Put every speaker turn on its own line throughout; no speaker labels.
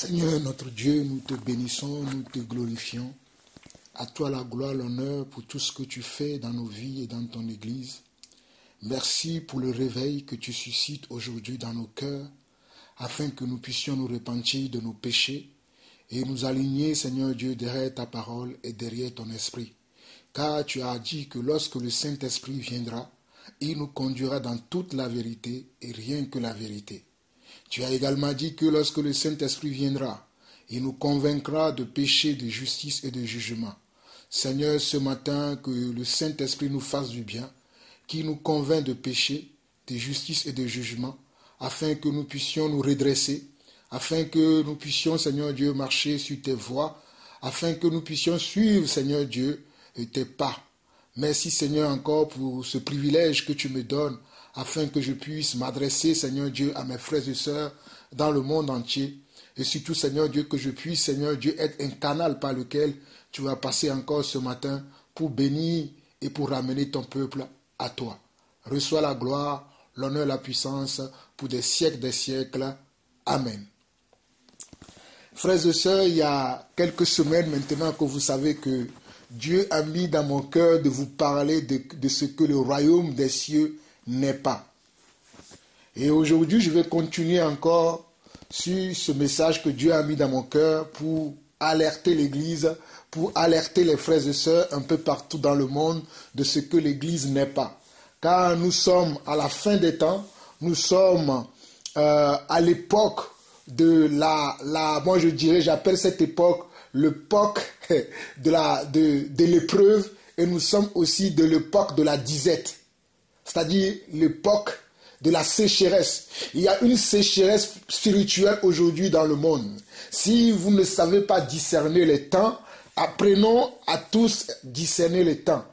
Seigneur notre Dieu, nous te bénissons, nous te glorifions. À toi la gloire, l'honneur pour tout ce que tu fais dans nos vies et dans ton Église. Merci pour le réveil que tu suscites aujourd'hui dans nos cœurs, afin que nous puissions nous repentir de nos péchés et nous aligner, Seigneur Dieu, derrière ta parole et derrière ton esprit. Car tu as dit que lorsque le Saint-Esprit viendra, il nous conduira dans toute la vérité et rien que la vérité. Tu as également dit que lorsque le Saint-Esprit viendra, il nous convaincra de péché, de justice et de jugement. Seigneur, ce matin, que le Saint-Esprit nous fasse du bien, qui nous convainc de péché, de justice et de jugement, afin que nous puissions nous redresser, afin que nous puissions, Seigneur Dieu, marcher sur tes voies, afin que nous puissions suivre, Seigneur Dieu, tes pas. Merci, Seigneur, encore pour ce privilège que tu me donnes, afin que je puisse m'adresser, Seigneur Dieu, à mes frères et sœurs dans le monde entier. Et surtout, Seigneur Dieu, que je puisse, Seigneur Dieu, être un canal par lequel tu vas passer encore ce matin pour bénir et pour ramener ton peuple à toi. Reçois la gloire, l'honneur, la puissance pour des siècles. Amen. Frères et sœurs, il y a quelques semaines maintenant que vous savez que Dieu a mis dans mon cœur de vous parler de ce que le royaume des cieux n'est pas. Et aujourd'hui, je vais continuer encore sur ce message que Dieu a mis dans mon cœur pour alerter l'Église, pour alerter les frères et sœurs un peu partout dans le monde de ce que l'Église n'est pas. Car nous sommes à la fin des temps, nous sommes à l'époque de moi je dirais, j'appelle cette époque l'époque de l'épreuve, et nous sommes aussi de l'époque de la disette. C'est-à-dire l'époque de la sécheresse. Il y a une sécheresse spirituelle aujourd'hui dans le monde. Si vous ne savez pas discerner les temps, apprenons à tous discerner les temps.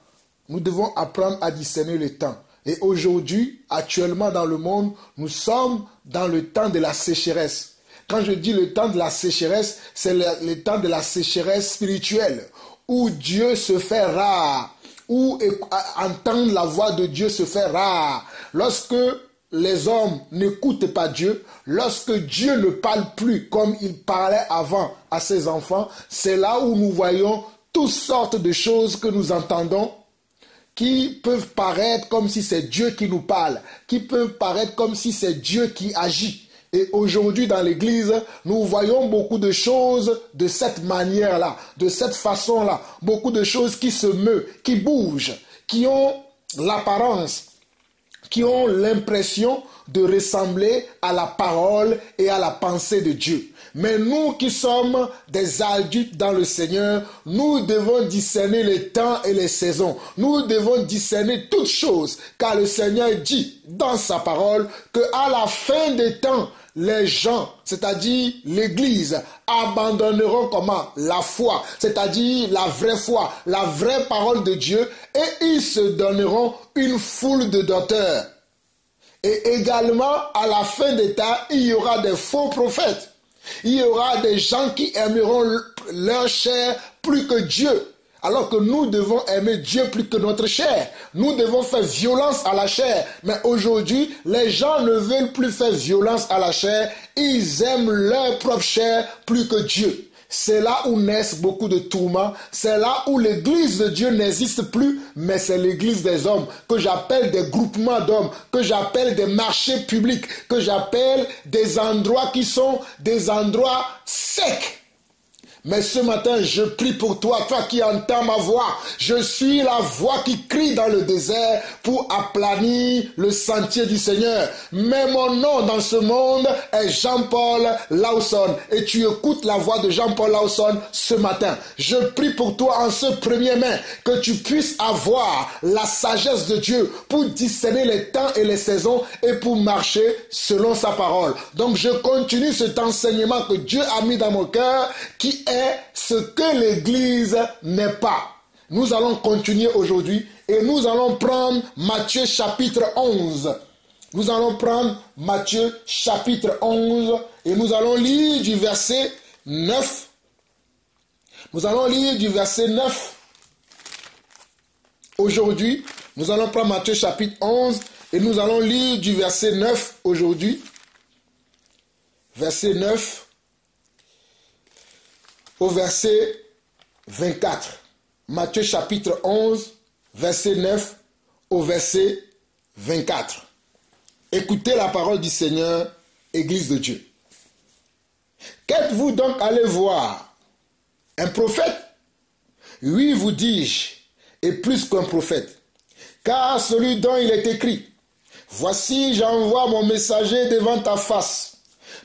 Nous devons apprendre à discerner les temps. Et aujourd'hui, actuellement dans le monde, nous sommes dans le temps de la sécheresse. Quand je dis le temps de la sécheresse, c'est le temps de la sécheresse spirituelle, où Dieu se fait rare, où entendre la voix de Dieu se fait rare. Lorsque les hommes n'écoutent pas Dieu, lorsque Dieu ne parle plus comme il parlait avant à ses enfants, c'est là où nous voyons toutes sortes de choses que nous entendons, qui peuvent paraître comme si c'est Dieu qui nous parle, qui peuvent paraître comme si c'est Dieu qui agit. Et aujourd'hui dans l'église, nous voyons beaucoup de choses de cette manière-là, de cette façon-là. Beaucoup de choses qui se meuvent, qui bougent, qui ont l'apparence, qui ont l'impression de ressembler à la parole et à la pensée de Dieu. Mais nous qui sommes des adultes dans le Seigneur, nous devons discerner les temps et les saisons. Nous devons discerner toutes choses, car le Seigneur dit dans sa parole qu'à la fin des temps, les gens, c'est-à-dire l'Église, abandonneront comment? La foi, c'est-à-dire la vraie foi, la vraie parole de Dieu, et ils se donneront une foule de docteurs. Et également, à la fin des temps, il y aura des faux prophètes. Il y aura des gens qui aimeront leur chair plus que Dieu. Alors que nous devons aimer Dieu plus que notre chair. Nous devons faire violence à la chair. Mais aujourd'hui, les gens ne veulent plus faire violence à la chair. Ils aiment leur propre chair plus que Dieu. C'est là où naissent beaucoup de tourments. C'est là où l'église de Dieu n'existe plus, mais c'est l'église des hommes, que j'appelle des groupements d'hommes, que j'appelle des marchés publics, que j'appelle des endroits qui sont des endroits secs. Mais ce matin, je prie pour toi, toi qui entends ma voix. Je suis la voix qui crie dans le désert pour aplanir le sentier du Seigneur. Mais mon nom dans ce monde est Jean-Paul Lawson. Et tu écoutes la voix de Jean-Paul Lawson ce matin. Je prie pour toi en ce premier mai que tu puisses avoir la sagesse de Dieu pour discerner les temps et les saisons et pour marcher selon sa parole. Donc je continue cet enseignement que Dieu a mis dans mon cœur qui est ce que l'Église n'est pas. Nous allons continuer aujourd'hui et nous allons prendre Matthieu chapitre 11. Nous allons prendre Matthieu chapitre 11 et nous allons lire du verset 9. Nous allons lire du verset 9. Aujourd'hui, nous allons prendre Matthieu chapitre 11 et nous allons lire du verset 9 aujourd'hui. Verset 9. au verset 24. Matthieu chapitre 11, verset 9 au verset 24. Écoutez la parole du Seigneur, Église de Dieu. Qu'êtes-vous donc allé voir? Un prophète? Oui, vous dis-je, et plus qu'un prophète. Car celui dont il est écrit, voici, j'envoie mon messager devant ta face,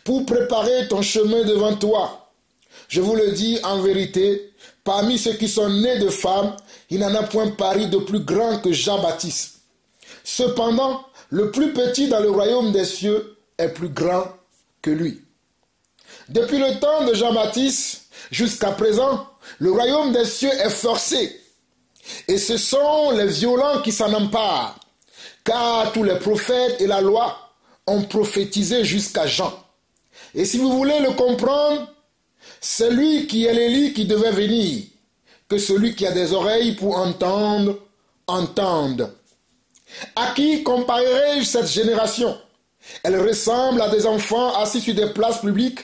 pour préparer ton chemin devant toi. Je vous le dis en vérité, parmi ceux qui sont nés de femmes, il n'en a point paru de plus grand que Jean-Baptiste. Cependant, le plus petit dans le royaume des cieux est plus grand que lui. Depuis le temps de Jean-Baptiste jusqu'à présent, le royaume des cieux est forcé. Et ce sont les violents qui s'en emparent. Car tous les prophètes et la loi ont prophétisé jusqu'à Jean. Et si vous voulez le comprendre, c'est lui qui est l'Élie qui devait venir. Que celui qui a des oreilles pour entendre, entende. À qui comparerai-je cette génération? Elle ressemble à des enfants assis sur des places publiques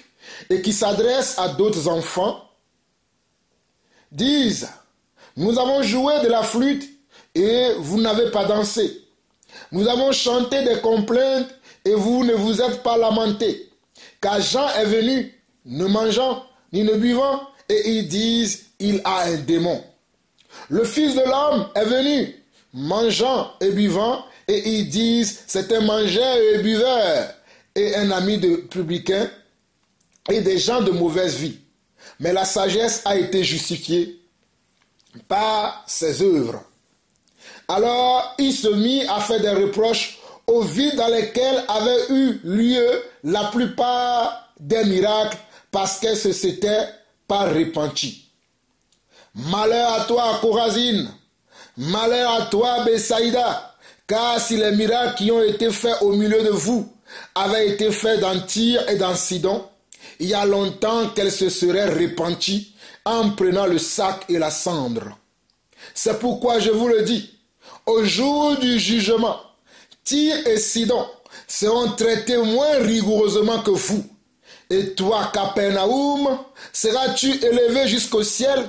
et qui s'adressent à d'autres enfants. Disent, nous avons joué de la flûte et vous n'avez pas dansé. Nous avons chanté des complaintes et vous ne vous êtes pas lamentés. Car Jean est venu, ne mangeant ni ne buvant, et ils disent, il a un démon. Le Fils de l'homme est venu, mangeant et buvant, et ils disent, c'est un mangeur et buveur, et un ami de publicains, et des gens de mauvaise vie. Mais la sagesse a été justifiée par ses œuvres. Alors il se mit à faire des reproches aux villes dans lesquelles avaient eu lieu la plupart des miracles, parce qu'elles se s'étaient pas repenties. Malheur à toi, Chorazine! Malheur à toi, Bethsaïda! Car si les miracles qui ont été faits au milieu de vous avaient été faits dans Tyr et dans Sidon, il y a longtemps qu'elles se seraient repenties en prenant le sac et la cendre. C'est pourquoi je vous le dis, au jour du jugement, Tyr et Sidon seront traités moins rigoureusement que vous. Et toi, Capernaum, seras-tu élevé jusqu'au ciel?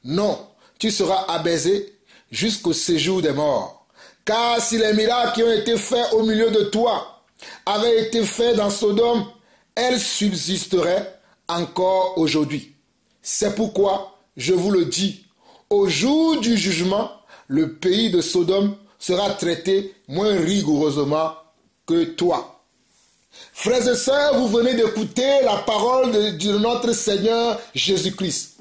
Non, tu seras abaissé jusqu'au séjour des morts. Car si les miracles qui ont été faits au milieu de toi avaient été faits dans Sodome, elles subsisteraient encore aujourd'hui. C'est pourquoi, je vous le dis, au jour du jugement, le pays de Sodome sera traité moins rigoureusement que toi. Frères et sœurs, vous venez d'écouter la parole de notre Seigneur Jésus-Christ.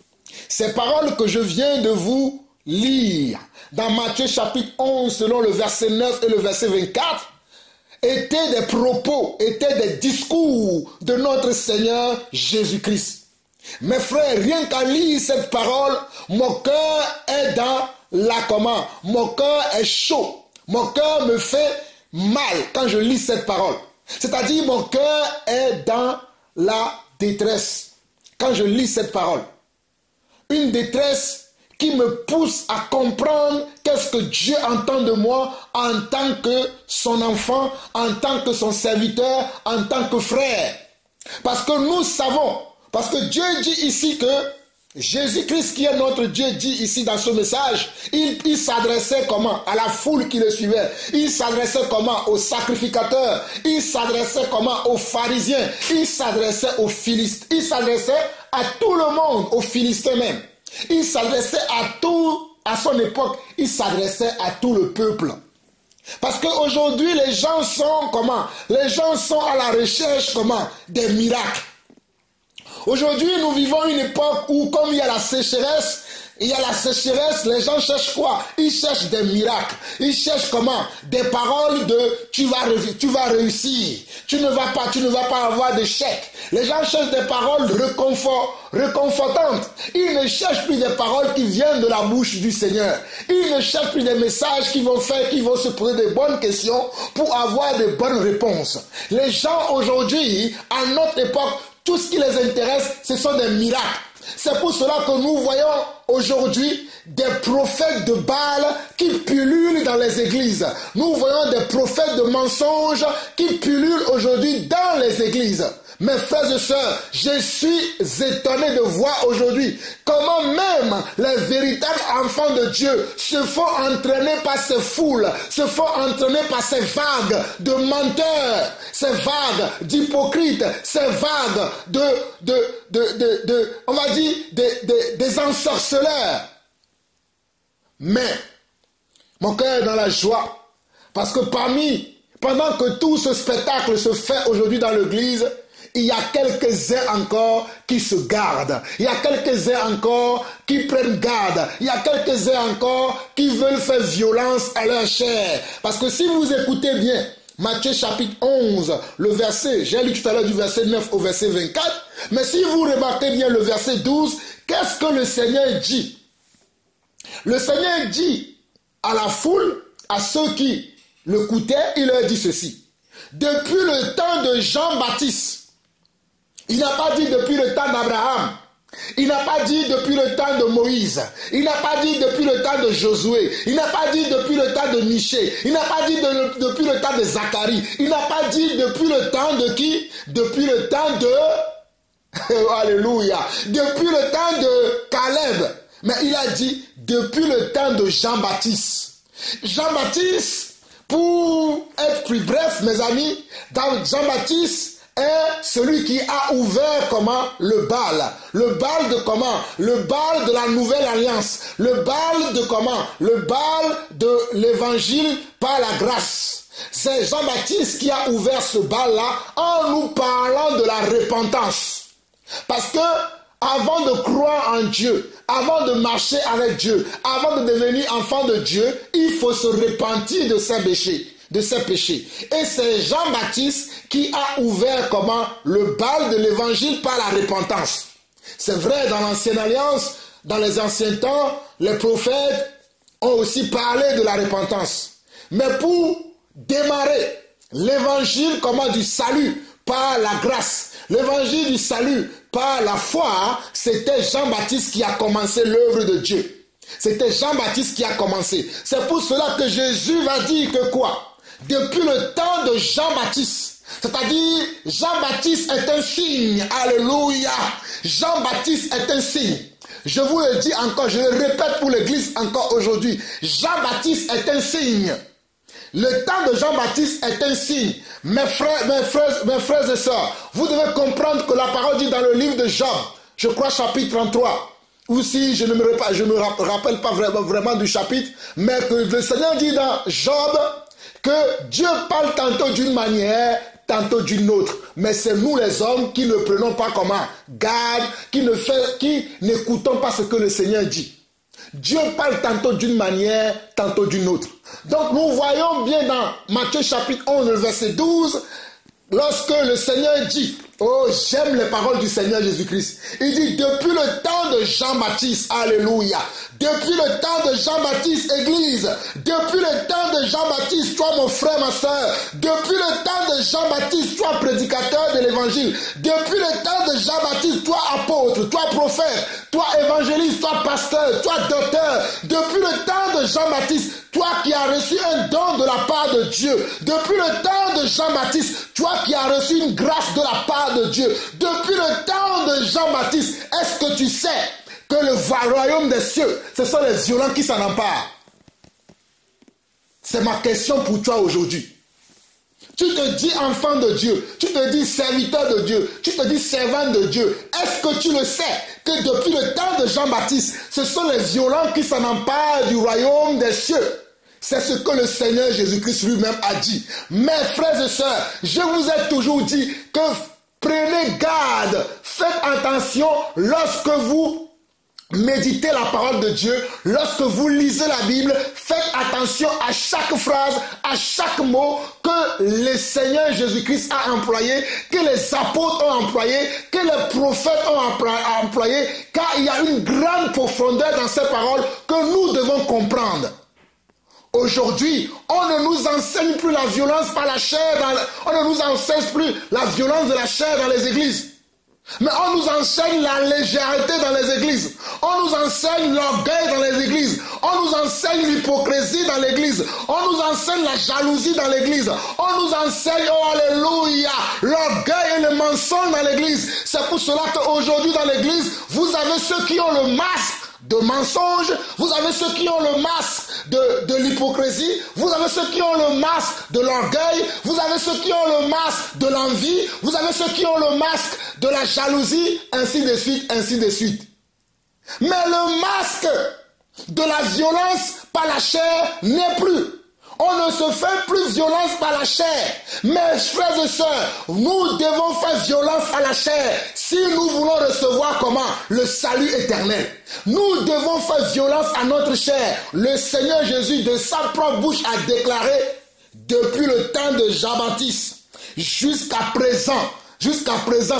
Ces paroles que je viens de vous lire dans Matthieu chapitre 11, selon le verset 9 et le verset 24, étaient des propos, étaient des discours de notre Seigneur Jésus-Christ. Mes frères, rien qu'à lire cette parole, mon cœur est dans la commande. Mon cœur est chaud. Mon cœur me fait mal quand je lis cette parole. C'est-à-dire, mon cœur est dans la détresse quand je lis cette parole. Une détresse qui me pousse à comprendre qu'est-ce que Dieu entend de moi en tant que son enfant, en tant que son serviteur, en tant que frère. Parce que nous savons, parce que Dieu dit ici que Jésus-Christ qui est notre Dieu dit ici dans ce message, il s'adressait comment? À la foule qui le suivait. Il s'adressait comment? Aux sacrificateurs. Il s'adressait comment? Aux pharisiens. Il s'adressait aux Philistins. Il s'adressait à tout le monde, aux Philistins même. Il s'adressait à son époque, il s'adressait à tout le peuple. Parce qu'aujourd'hui, les gens sont comment? Les gens sont à la recherche comment? Des miracles. Aujourd'hui, nous vivons une époque où, comme il y a la sécheresse, les gens cherchent quoi? Ils cherchent des miracles. Ils cherchent comment? Des paroles de tu vas réussir. Tu ne vas pas avoir d'échec. Les gens cherchent des paroles réconfortantes. Ils ne cherchent plus des paroles qui viennent de la bouche du Seigneur. Ils ne cherchent plus des messages qui vont se poser des bonnes questions pour avoir de bonnes réponses. Les gens aujourd'hui, à notre époque, tout ce qui les intéresse, ce sont des miracles. C'est pour cela que nous voyons aujourd'hui des prophètes de Baal qui pullulent dans les églises. Nous voyons des prophètes de mensonges qui pullulent aujourd'hui dans les églises. Mes frères et sœurs, je suis étonné de voir aujourd'hui comment même les véritables enfants de Dieu se font entraîner par ces foules, se font entraîner par ces vagues de menteurs, ces vagues d'hypocrites, ces vagues on va dire, des ensorceleurs. Mais mon cœur est dans la joie parce que pendant que tout ce spectacle se fait aujourd'hui dans l'église, il y a quelques-uns encore qui se gardent. Il y a quelques-uns encore qui prennent garde. Il y a quelques-uns encore qui veulent faire violence à leur chair. Parce que si vous écoutez bien, Matthieu chapitre 11, le verset, j'ai lu tout à l'heure du verset 9 au verset 24, mais si vous remarquez bien le verset 12, qu'est-ce que le Seigneur dit? Le Seigneur dit à la foule, à ceux qui l'écoutaient, il leur dit ceci. Depuis le temps de Jean-Baptiste, il n'a pas dit depuis le temps d'Abraham. Il n'a pas dit depuis le temps de Moïse. Il n'a pas dit depuis le temps de Josué. Il n'a pas dit depuis le temps de Michée. Il n'a pas dit depuis le temps de Zacharie. Il n'a pas dit depuis le temps de qui? Depuis le temps de... Alléluia. Depuis le temps de Caleb. Mais il a dit depuis le temps de Jean-Baptiste. Jean-Baptiste, pour être plus bref, mes amis, dans Jean-Baptiste, est celui qui a ouvert comment? Le Baal. Le Baal de comment? Le Baal de la nouvelle alliance. Le Baal de comment? Le Baal de l'évangile par la grâce. C'est Jean-Baptiste qui a ouvert ce Baal-là en nous parlant de la repentance. Parce que avant de croire en Dieu, avant de marcher avec Dieu, avant de devenir enfant de Dieu, il faut se repentir de ses péchés. Et c'est Jean-Baptiste qui a ouvert comment? Le bal de l'évangile par la repentance. C'est vrai, dans l'ancienne alliance, dans les anciens temps, les prophètes ont aussi parlé de la repentance. Mais pour démarrer l'évangile comment? Du salut par la grâce, l'évangile du salut par la foi, c'était Jean-Baptiste qui a commencé l'œuvre de Dieu. C'était Jean-Baptiste qui a commencé. C'est pour cela que Jésus va dire que quoi? Depuis le temps de Jean-Baptiste, c'est-à-dire Jean-Baptiste est un signe, alléluia, Jean-Baptiste est un signe. Je vous le dis encore, je le répète pour l'église encore aujourd'hui, Jean-Baptiste est un signe. Le temps de Jean-Baptiste est un signe. Mes frères et sœurs, vous devez comprendre que la parole dit dans le livre de Job, je crois chapitre 33, ou si je ne me rappelle pas vraiment du chapitre, mais que le Seigneur dit dans Job, que Dieu parle tantôt d'une manière, tantôt d'une autre. Mais c'est nous les hommes qui ne prenons pas comment garde, qui n'écoutons pas ce que le Seigneur dit. Dieu parle tantôt d'une manière, tantôt d'une autre. Donc nous voyons bien dans Matthieu chapitre 11, verset 12, lorsque le Seigneur dit, oh j'aime les paroles du Seigneur Jésus-Christ, il dit depuis le temps de Jean-Baptiste, alléluia, depuis le temps de Jean-Baptiste, Église, depuis le temps de Jean-Baptiste, toi mon frère, ma soeur, depuis le temps de Jean-Baptiste, toi prédicateur de l'évangile, depuis le temps de Jean-Baptiste, toi apôtre, toi prophète, toi évangéliste, toi pasteur, toi docteur, depuis le temps de Jean-Baptiste, toi qui as reçu un don de la part de Dieu, depuis le temps de Jean-Baptiste, toi qui as reçu une grâce de la part de Dieu, depuis le temps de Jean-Baptiste, est-ce que tu sais que le royaume des cieux, ce sont les violents qui s'en emparent? C'est ma question pour toi aujourd'hui. Tu te dis enfant de Dieu, tu te dis serviteur de Dieu, tu te dis servant de Dieu. Est-ce que tu le sais que depuis le temps de Jean-Baptiste, ce sont les violents qui s'en emparent du royaume des cieux? C'est ce que le Seigneur Jésus-Christ lui-même a dit. Mes frères et sœurs, je vous ai toujours dit que prenez garde, faites attention lorsque vous méditez la parole de Dieu, lorsque vous lisez la Bible, faites attention à chaque phrase, à chaque mot que le Seigneur Jésus-Christ a employé, que les apôtres ont employé, que les prophètes ont employé, car il y a une grande profondeur dans ces paroles que nous devons comprendre. Aujourd'hui, on ne nous enseigne plus la violence par la chair, on ne nous enseigne plus la violence de la chair dans les églises. Mais on nous enseigne la légèreté dans les églises. On nous enseigne l'orgueil dans les églises. On nous enseigne l'hypocrisie dans l'église. On nous enseigne la jalousie dans l'église. On nous enseigne, oh alléluia, l'orgueil et le mensonge dans l'église. C'est pour cela qu'aujourd'hui dans l'église, vous avez ceux qui ont le masque de mensonge, vous avez ceux qui ont le masque de l'hypocrisie, vous avez ceux qui ont le masque de l'orgueil, vous avez ceux qui ont le masque de l'envie, vous avez ceux qui ont le masque de la jalousie, ainsi de suite, ainsi de suite. Mais le masque de la violence par la chair n'est plus. On ne se fait plus violence par la chair. Mes frères et sœurs, nous devons faire violence à la chair si nous voulons recevoir comment? Le salut éternel. Nous devons faire violence à notre chair. Le Seigneur Jésus, de sa propre bouche, a déclaré depuis le temps de Jean-Baptiste jusqu'à présent,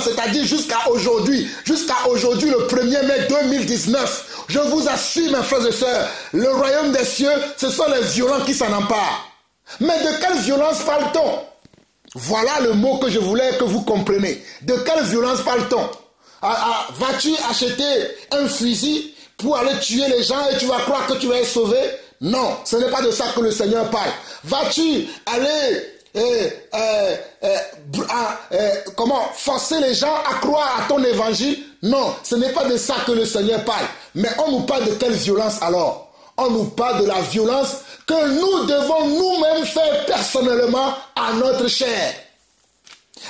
c'est-à-dire jusqu'à aujourd'hui, le 1er mai 2019, je vous assure, mes frères et sœurs, le royaume des cieux, ce sont les violents qui s'en emparent. Mais de quelle violence parle-t-on? Voilà le mot que je voulais que vous compreniez. De quelle violence parle-t-on? Vas-tu acheter un fusil pour aller tuer les gens et tu vas croire que tu vas être sauvé? Non, ce n'est pas de ça que le Seigneur parle. Vas-tu aller forcer les gens à croire à ton évangile? Non, ce n'est pas de ça que le Seigneur parle. Mais on nous parle de quelle violence alors? On nous parle de la violence que nous devons nous-mêmes faire personnellement à notre chair.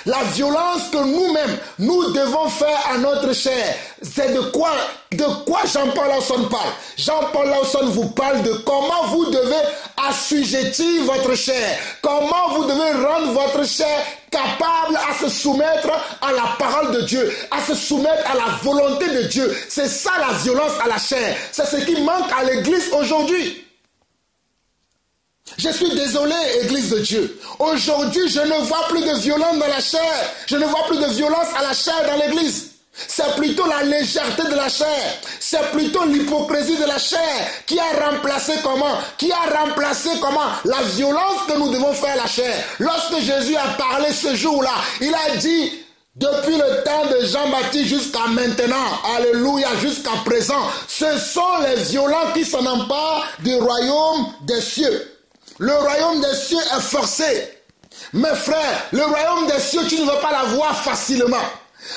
La violence que nous-mêmes, nous devons faire à notre chair. C'est de quoi Jean-Paul Lawson parle? Jean-Paul Lawson vous parle de comment vous devez assujettir votre chair. Comment vous devez rendre votre chair capable à se soumettre à la parole de Dieu, à se soumettre à la volonté de Dieu. C'est ça la violence à la chair. C'est ce qui manque à l'église aujourd'hui. Je suis désolé, Église de Dieu. Aujourd'hui, je ne vois plus de violence dans la chair. Je ne vois plus de violence à la chair dans l'église. C'est plutôt la légèreté de la chair. C'est plutôt l'hypocrisie de la chair qui a remplacé comment? La violence que nous devons faire à la chair. Lorsque Jésus a parlé ce jour-là, il a dit, depuis le temps de Jean-Baptiste jusqu'à maintenant, alléluia, jusqu'à présent, ce sont les violents qui s'en emparent du royaume des cieux. Le royaume des cieux est forcé. Mes frères, le royaume des cieux, tu ne vas pas l'avoir facilement.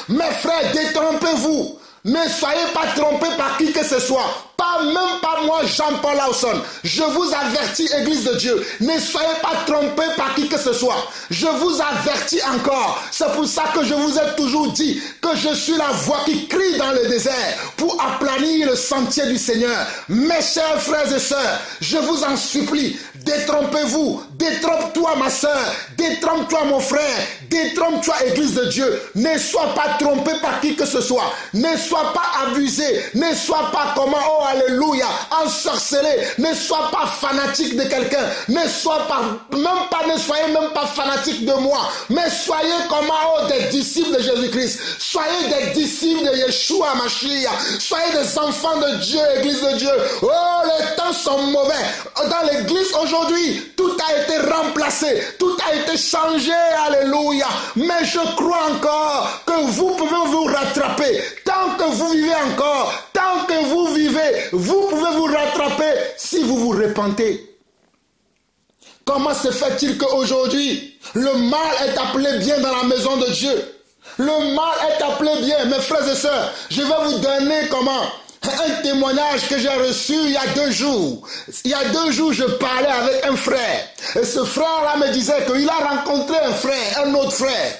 Mes frères, détrompez-vous. Ne soyez pas trompés par qui que ce soit. Même pas moi, Jean-Paul Lawson. Je vous avertis, Église de Dieu, ne soyez pas trompés par qui que ce soit. Je vous avertis encore. C'est pour ça que je vous ai toujours dit que je suis la voix qui crie dans le désert pour aplanir le sentier du Seigneur. Mes chers frères et sœurs, je vous en supplie, détrompez-vous. Détrompe-toi, ma sœur. Détrompe-toi, mon frère. Détrompe-toi, Église de Dieu. Ne sois pas trompé par qui que ce soit. Ne sois pas abusé. Ne sois pas comment, oh alléluia, ensorcelé. Ne sois pas fanatique de quelqu'un. Ne soyez même pas fanatique de moi. Mais soyez comment, oh, des disciples de Jésus-Christ. Soyez des disciples de Yeshua Mashiach. Soyez des enfants de Dieu, Église de Dieu. Oh, les temps sont mauvais. Dans l'église aujourd'hui, tout a été remplacé. Tout a été changé. Alléluia. Mais je crois encore que vous pouvez vous rattraper. Tant que vous vivez encore, tant que vous vivez, vous pouvez vous rattraper si vous vous repentez. Comment se fait-il qu'aujourd'hui, le mal est appelé bien dans la maison de Dieu? Le mal est appelé bien. Mes frères et sœurs, je vais vous donner comment? Un témoignage que j'ai reçu il y a 2 jours. Il y a 2 jours, je parlais avec un frère. Et ce frère-là me disait qu'il a rencontré un autre frère.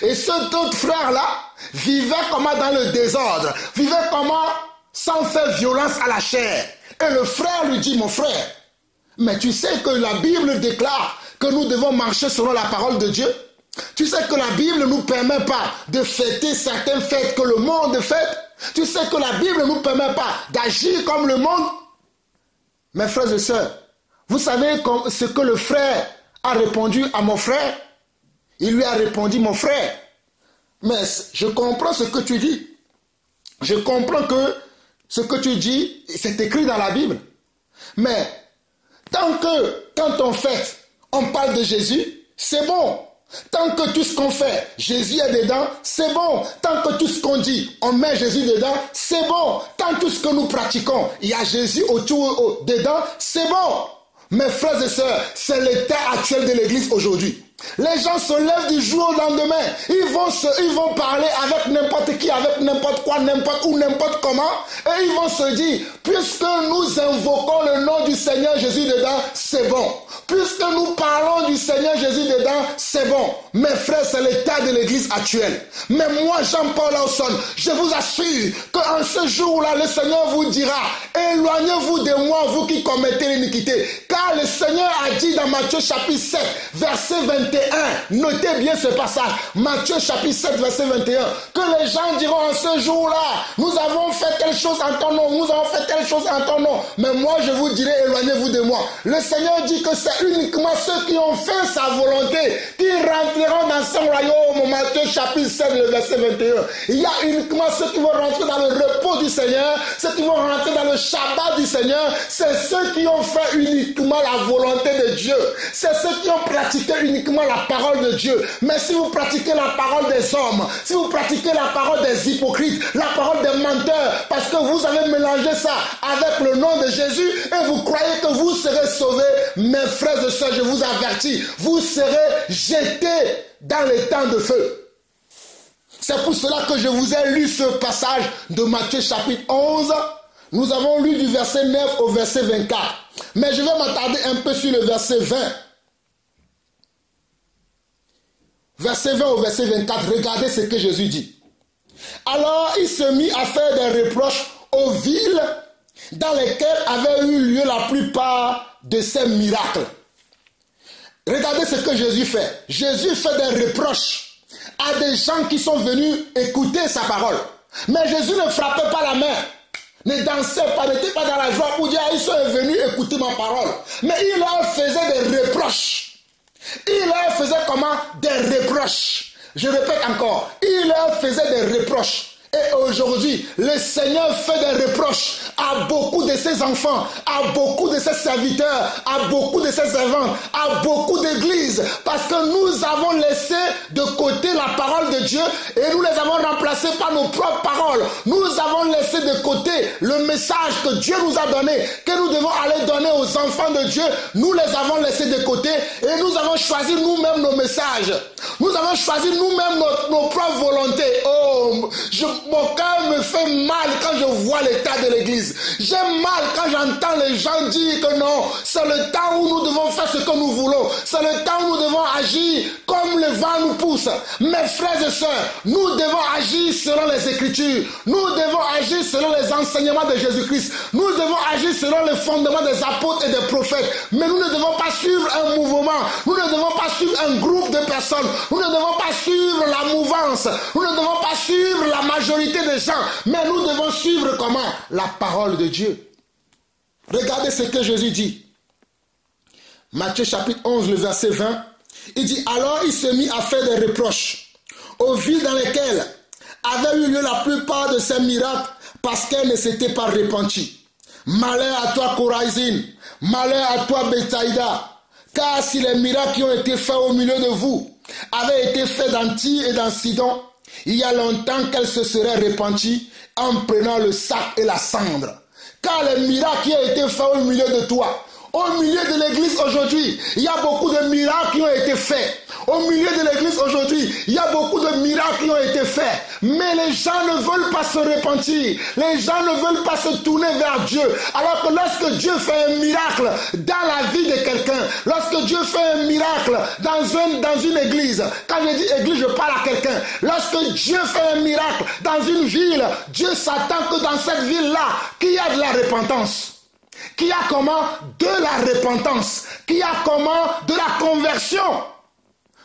Et cet autre frère-là vivait comment dans le désordre, vivait comment sans faire violence à la chair. Et le frère lui dit, mon frère, mais tu sais que la Bible déclare que nous devons marcher selon la parole de Dieu. Tu sais que la Bible ne nous permet pas de fêter certaines fêtes que le monde fête. Tu sais que la Bible ne nous permet pas d'agir comme le monde. Mes frères et sœurs, vous savez ce que le frère a répondu à mon frère? Il lui a répondu, mon frère, mais je comprends ce que tu dis. Je comprends que ce que tu dis, c'est écrit dans la Bible. Mais tant que, quand on fête, on parle de Jésus, c'est bon. Tant que tout ce qu'on fait, Jésus est dedans, c'est bon. Tant que tout ce qu'on dit, on met Jésus dedans, c'est bon. Tant que tout ce que nous pratiquons, il y a Jésus dedans, c'est bon. Mes frères et sœurs, c'est l'état actuel de l'Église aujourd'hui. Les gens se lèvent du jour au lendemain. Ils vont parler avec n'importe qui, avec n'importe quoi, n'importe où, n'importe comment. Et ils vont se dire, puisque nous invoquons le nom du Seigneur Jésus dedans, c'est bon. Puisque nous parlons du Seigneur Jésus dedans, c'est bon. Mes frères, c'est l'état de l'Église actuelle. Mais moi, Jean-Paul Lawson, je vous assure qu'en ce jour-là, le Seigneur vous dira, éloignez-vous de moi, vous qui commettez l'iniquité. Car le Seigneur a dit dans Matthieu chapitre 7, verset 21, notez bien ce passage, Matthieu chapitre 7, verset 21, que les gens diront en ce jour-là, nous avons fait telle chose en ton nom, nous avons fait telle chose en ton nom, mais moi je vous dirai, éloignez-vous de moi. Le Seigneur dit que c'est uniquement ceux qui ont fait sa volonté qui rentreront dans son royaume. Matthieu chapitre 7, le verset 21. Il y a uniquement ceux qui vont rentrer dans le repos du Seigneur, ceux qui vont rentrer dans le Shabbat du Seigneur, c'est ceux qui ont fait uniquement la volonté de Dieu. C'est ceux qui ont pratiqué uniquement la parole de Dieu. Mais si vous pratiquez la parole des hommes, si vous pratiquez la parole des hypocrites, la parole des menteurs, parce que vous avez mélangé ça avec le nom de Jésus et vous croyez que vous serez sauvés, mes frères et sœurs, je vous avertis, vous serez jetés dans les temps de feu. C'est pour cela que je vous ai lu ce passage de Matthieu chapitre 11. Nous avons lu du verset 9 au verset 24. Mais je vais m'attarder un peu sur le verset 20. Verset 20 au verset 24, regardez ce que Jésus dit. Alors il se mit à faire des reproches aux villes dans lesquelles avaient eu lieu la plupart de ces miracles. Regardez ce que Jésus fait. Jésus fait des reproches à des gens qui sont venus écouter sa parole. Mais Jésus ne frappait pas la main, ne dansait pas, n'était pas dans la joie pour dire, ils sont venus écouter ma parole. Mais il leur faisait des reproches. Il leur faisait comment? Des reproches. Je répète encore, il leur faisait des reproches. Et aujourd'hui, le Seigneur fait des reproches à beaucoup de ses enfants, à beaucoup de ses serviteurs, à beaucoup de ses servants, à beaucoup d'églises, parce que nous avons laissé de côté la parole de Dieu et nous les avons remplacés par nos propres paroles. Nous avons laissé de côté le message que Dieu nous a donné, que nous devons aller donner aux enfants de Dieu. Nous les avons laissés de côté et nous avons choisi nous-mêmes nos messages. Nous avons choisi nous-mêmes nos propres volontés. Oh, mon cœur me fait mal quand je vois l'état de l'église. J'ai mal quand j'entends les gens dire que non, c'est le temps où nous devons faire ce que nous voulons. C'est le temps où nous devons agir comme le vent nous pousse. Mes frères et sœurs, nous devons agir selon les Écritures. Nous devons agir selon les enseignements de Jésus-Christ. Nous devons agir selon les fondements des apôtres et des prophètes. Mais nous ne devons pas suivre un mouvement. Nous ne devons pas suivre un groupe de personnes. Nous ne devons pas suivre la mouvance. Nous ne devons pas suivre la majorité des gens. Mais nous devons suivre comment? La parole de Dieu. Regardez ce que Jésus dit. Matthieu chapitre 11, le verset 20. Il dit, alors il se mit à faire des reproches aux villes dans lesquelles avaient eu lieu la plupart de ces miracles parce qu'elles ne s'étaient pas repenties. Malheur à toi, Chorazin. Malheur à toi, Bethsaïda. Car si les miracles qui ont été faits au milieu de vous avaient été faits dans Tyr et dans Sidon, il y a longtemps qu'elles se seraient repenties en prenant le sac et la cendre. Car les miracles qui ont été faits au milieu de toi, au milieu de l'église aujourd'hui, il y a beaucoup de miracles qui ont été faits. Au milieu de l'église aujourd'hui, il y a beaucoup de miracles qui ont été faits. Mais les gens ne veulent pas se repentir. Les gens ne veulent pas se tourner vers Dieu. Alors que lorsque Dieu fait un miracle dans la vie de quelqu'un, lorsque Dieu fait un miracle dans une église, quand je dis église, je parle à quelqu'un. Lorsque Dieu fait un miracle dans une ville, Dieu s'attend que dans cette ville-là, qu'il y a de la repentance. Qu'il y a comment? De la repentance. Qu'il y a comment? De la conversion.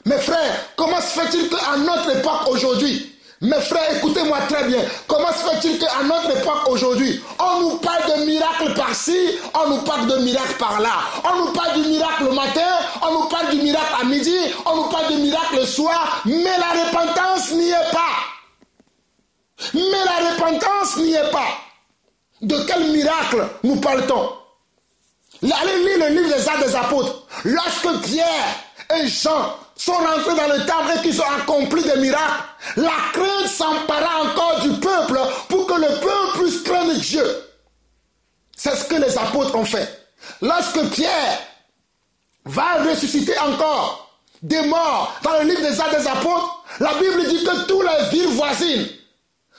Mes frères, comment se fait-il qu'à notre époque aujourd'hui, mes frères, écoutez-moi très bien, comment se fait-il qu'à notre époque aujourd'hui, on nous parle de miracles par-ci, on nous parle de miracles par-là, on nous parle du miracle le matin, on nous parle du miracle à midi, on nous parle du miracle le soir, mais la repentance n'y est pas. Mais la repentance n'y est pas. De quel miracle nous parle-t-on? Allez lire le livre des Actes des Apôtres. Lorsque Pierre et Jean sont rentrés dans le temple et qu'ils ont accompli des miracles, la crainte s'empara encore du peuple pour que le peuple puisse craindre Dieu. C'est ce que les apôtres ont fait. Lorsque Pierre va ressusciter encore des morts dans le livre des Actes des Apôtres, la Bible dit que toutes les villes voisines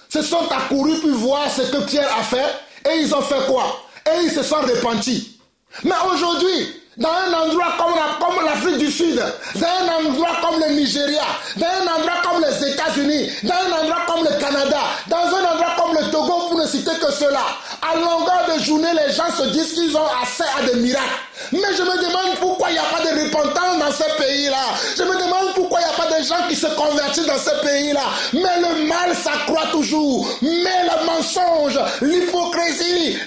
se sont accourues pour voir ce que Pierre a fait et ils ont fait quoi? Et ils se sont repentis. Mais aujourd'hui, dans un endroit comme l'Afrique du Sud, dans un endroit comme le Nigeria, dans un endroit comme les États-Unis, dans un endroit comme le Canada, dans un endroit comme le Togo, pour ne citer que cela, à longueur de journée, les gens se disent qu'ils ont accès à des miracles. Mais je me demande pourquoi il n'y a pas de repentance dans ces pays-là. Je me demande pourquoi il n'y a pas de gens qui se convertissent dans ces pays-là. Mais le mal s'accroît toujours. Mais le mensonge,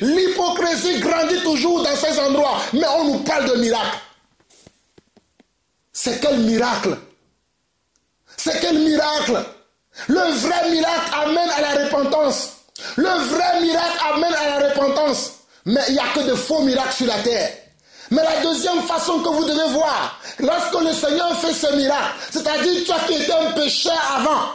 l'hypocrisie grandit toujours dans ces endroits. Mais on nous parle de miracles. C'est quel miracle? C'est quel miracle? Le vrai miracle amène à la repentance. Le vrai miracle amène à la repentance. Mais il n'y a que de faux miracles sur la terre. Mais la deuxième façon que vous devez voir, lorsque le Seigneur fait ce miracle, c'est-à-dire toi qui étais un pécheur avant,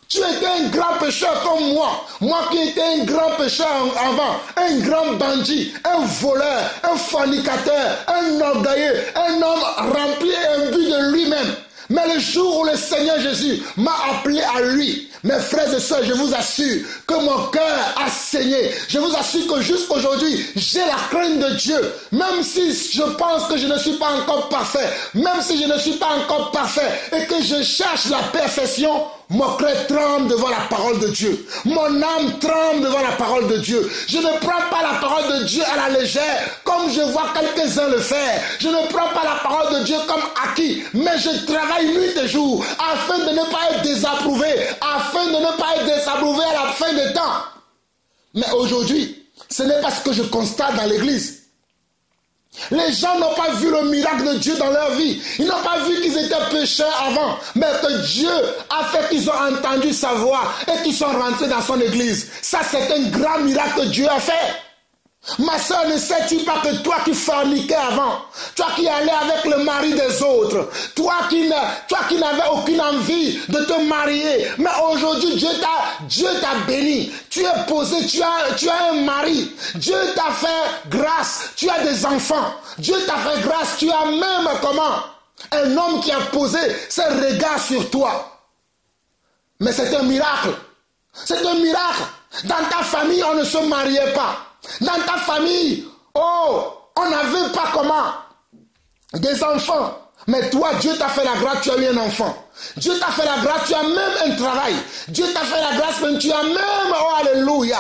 tu étais un grand pécheur comme moi qui étais un grand pécheur avant, un grand bandit, un voleur, un fornicateur, un orgueilleux, un homme rempli et imbu de lui-même. Mais le jour où le Seigneur Jésus m'a appelé à lui, mes frères et sœurs, je vous assure que mon cœur a saigné. Je vous assure que jusqu'aujourd'hui, j'ai la crainte de Dieu. Même si je pense que je ne suis pas encore parfait, même si je ne suis pas encore parfait et que je cherche la perfection, mon cœur tremble devant la parole de Dieu. Mon âme tremble devant la parole de Dieu. Je ne prends pas la parole de Dieu à la légère, comme je vois quelques-uns le faire. Je ne prends pas la parole de Dieu comme acquis, mais je travaille nuit et jour, afin de ne pas être désapprouvé, afin de ne pas être désapprouvé à la fin des temps. Mais aujourd'hui, ce n'est pas ce que je constate dans l'église. Les gens n'ont pas vu le miracle de Dieu dans leur vie. Ils n'ont pas vu qu'ils étaient pécheurs avant, mais que Dieu a fait qu'ils ont entendu sa voix et qu'ils sont rentrés dans son église. Ça, c'est un grand miracle que Dieu a fait. Ma soeur, ne sais-tu pas que toi qui forniquais avant, toi qui allais avec le mari des autres, toi qui n'avais aucune envie de te marier, mais aujourd'hui Dieu t'a béni, tu es posé, tu as un mari, Dieu t'a fait grâce, tu as des enfants, Dieu t'a fait grâce, tu as même un homme qui a posé ses regards sur toi. Mais c'est un miracle, c'est un miracle. Dans ta famille, on ne se mariait pas. Dans ta famille, on n'avait pas des enfants. Mais toi, Dieu t'a fait la grâce, tu as eu un enfant. Dieu t'a fait la grâce, tu as même un travail. Dieu t'a fait la grâce, mais tu as même, alléluia.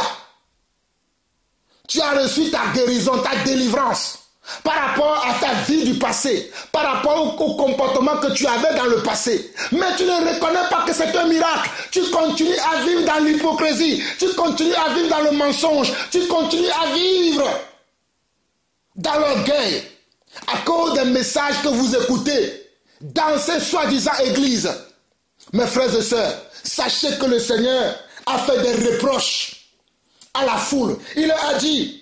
Tu as reçu ta guérison, ta délivrance. Par rapport à ta vie du passé, par rapport au comportement que tu avais dans le passé. Mais tu ne reconnais pas que c'est un miracle. Tu continues à vivre dans l'hypocrisie, tu continues à vivre dans le mensonge, tu continues à vivre dans l'orgueil. À cause des messages que vous écoutez dans ces soi-disant églises. Mes frères et sœurs, sachez que le Seigneur a fait des reproches à la foule. Il leur a dit: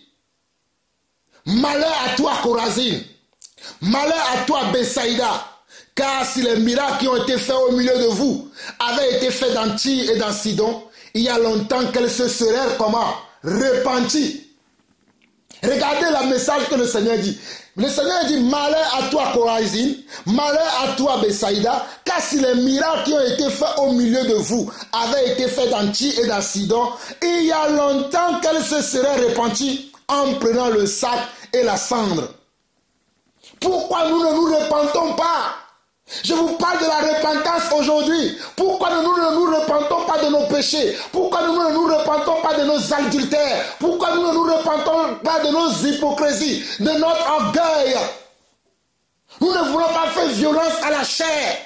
malheur à toi, Chorazine. Malheur à toi, Bethsaïda. Car si les miracles qui ont été faits au milieu de vous avaient été faits dans Tyr et dans Sidon, il y a longtemps qu'elles se seraient repenties. Regardez le message que le Seigneur dit. Le Seigneur dit: malheur à toi, Chorazine. Malheur à toi, Bethsaïda. Car si les miracles qui ont été faits au milieu de vous avaient été faits dans Tyr et dans Sidon, il y a longtemps qu'elles se seraient repenties en prenant le sac et la cendre. Pourquoi nous ne nous repentons pas? Je vous parle de la repentance aujourd'hui. Pourquoi nous ne nous repentons pas de nos péchés? Pourquoi nous ne nous repentons pas de nos adultères? Pourquoi nous ne nous repentons pas de nos hypocrisies, de notre orgueil? Nous ne voulons pas faire violence à la chair.